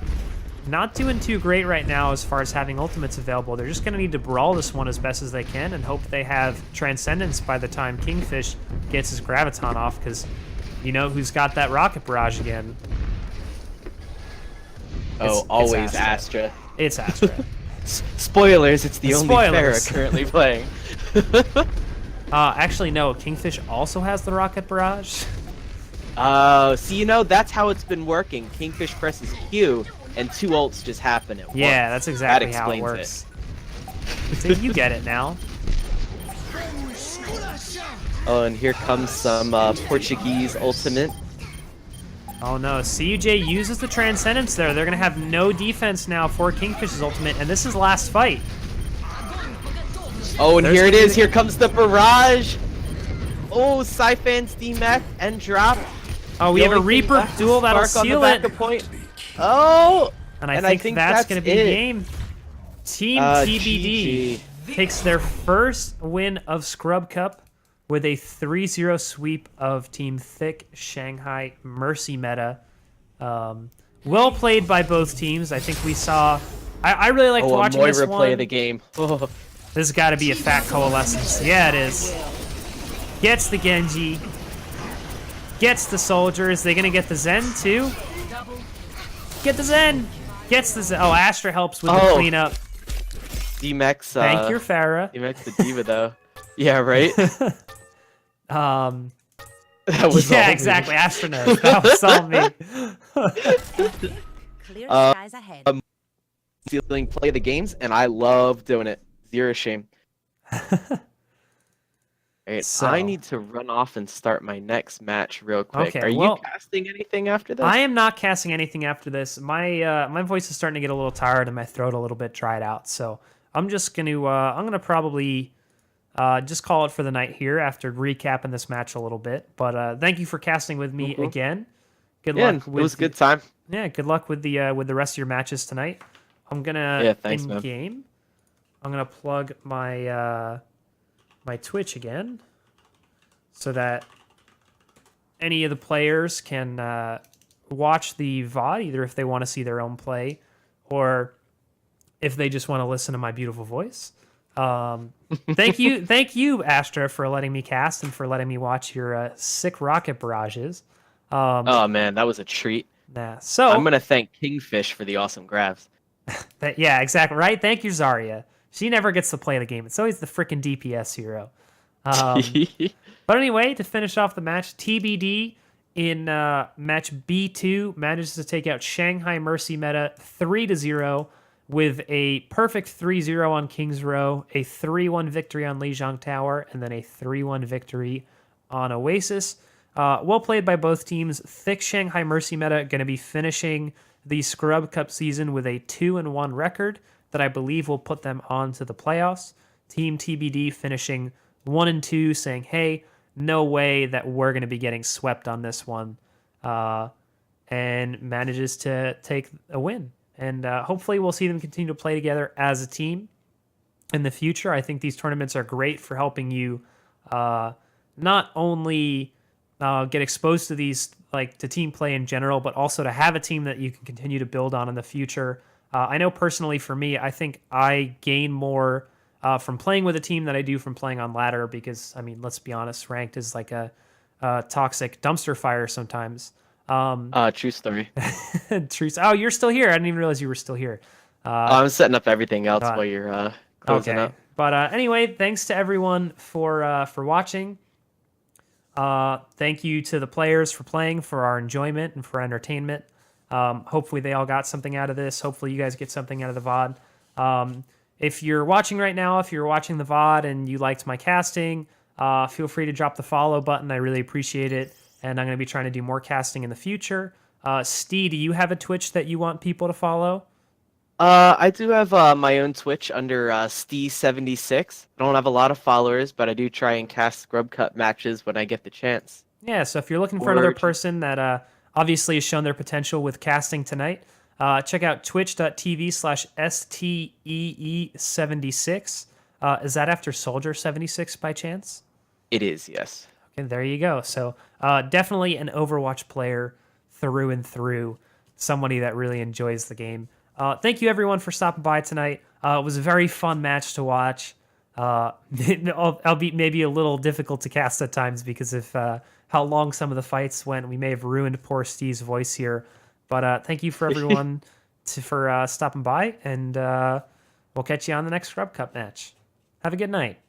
not doing too great right now as far as having ultimates available. They're just going to need to brawl this one as best as they can and hope they have Transcendence by the time Kingfish gets his Graviton off, because you know who's got that Rocket Barrage again. Oh, always Astra. It's Astra. Spoilers, it's the only Pharah Spoilers. currently playing. Actually, no. Kingfish also has the Rocket Barrage. See, you know, that's how it's been working. Kingfish presses Q, and 2 ults just happen at once. Yeah, that's exactly That how it explains works. So you get it now. Oh, and here comes some Portuguese ultimate. Oh no, CUJ uses the Transcendence there. They're going to have no defense now for Kingfish's ultimate, and this is last fight. Oh, and here it is. Here comes the barrage. Oh, Siphan's DMF and drop. Oh, we have a Reaper duel that'll seal it. Point. Oh! And I think that's going to be the game. Team TBD takes their first win of Scrub Cup with a 3-0 sweep of Team THICC Shanghai Mercy meta. Well played by both teams. I think we saw... I really liked watching this one. Play of the game. Oh. This has got to be a fat coalescence. Yeah, it is. Gets the Genji. Gets the Soldier. Is they going to get the Zen, too? Get the Zen! Gets the Zen. Oh, Astra helps with the cleanup. D-Mex, Thank you, Farah. D-Mex the diva, though. Yeah, right? That was all exactly. Me. Astra knows. That was all me. Clear skies ahead. Feeling play the games, and I love doing it. Zero shame. Alright, So, I need to run off and start my next match real quick. Okay, Are you well, casting anything after this? I am not casting anything after this. My voice is starting to get a little tired and my throat a little bit dried out. So I'm just gonna probably just call it for the night here after recapping this match a little bit. But thank you for casting with me again. Good Yeah, luck it with was a good time. Yeah, good luck with the rest of your matches tonight. I'm gonna Yeah, thanks, in man. game. I'm gonna plug my my Twitch again, so that any of the players can watch the VOD, either if they want to see their own play, or if they just want to listen to my beautiful voice. Thank you, Astra, for letting me cast and for letting me watch your sick rocket barrages. Oh man, that was a treat. So I'm gonna thank Kingfish for the awesome grabs. yeah, exactly right. Thank you, Zarya. She never gets to play the game. It's always the freaking DPS hero. But anyway, to finish off the match, TBD in match B2 manages to take out Shanghai Mercy Meta 3-0 with a perfect 3-0 on King's Row, a 3-1 victory on Lijiang Tower, and then a 3-1 victory on Oasis. Well played by both teams. THICC Shanghai Mercy Meta going to be finishing the Scrub Cup season with a 2-1 record that I believe will put them on to the playoffs. Team TBD finishing 1-2, saying, hey, no way that we're going to be getting swept on this one, and manages to take a win. And hopefully we'll see them continue to play together as a team in the future. I think these tournaments are great for helping you not only get exposed to these, like to team play in general, but also to have a team that you can continue to build on in the future. I know personally for me, I think I gain more from playing with a team than I do from playing on ladder, because, I mean, let's be honest, ranked is like a toxic dumpster fire sometimes. True story. Oh, you're still here. I didn't even realize you were still here. I'm setting up everything else while you're closing Okay. up. But anyway, thanks to everyone for watching. Thank you to the players for playing, for our enjoyment and for entertainment. Hopefully they all got something out of this. Hopefully you guys get something out of the VOD. If you're watching right now, if you're watching the VOD and you liked my casting, feel free to drop the follow button. I really appreciate it. And I'm going to be trying to do more casting in the future. Steve, do you have a Twitch that you want people to follow? I do have my own Twitch under Steve76. I don't have a lot of followers, but I do try and cast Scrub Cup matches when I get the chance. Yeah, so if you're looking for another person that obviously has shown their potential with casting tonight, check out twitch.tv/STEE76. Is that after Soldier 76 by chance? It is, yes. And there you go. So definitely an Overwatch player through and through, somebody that really enjoys the game. Thank you, everyone, for stopping by tonight. It was a very fun match to watch. Albeit maybe a little difficult to cast at times because of how long some of the fights went. We may have ruined poor Steve's voice here. But thank you for everyone for stopping by, and we'll catch you on the next Scrub Cup match. Have a good night.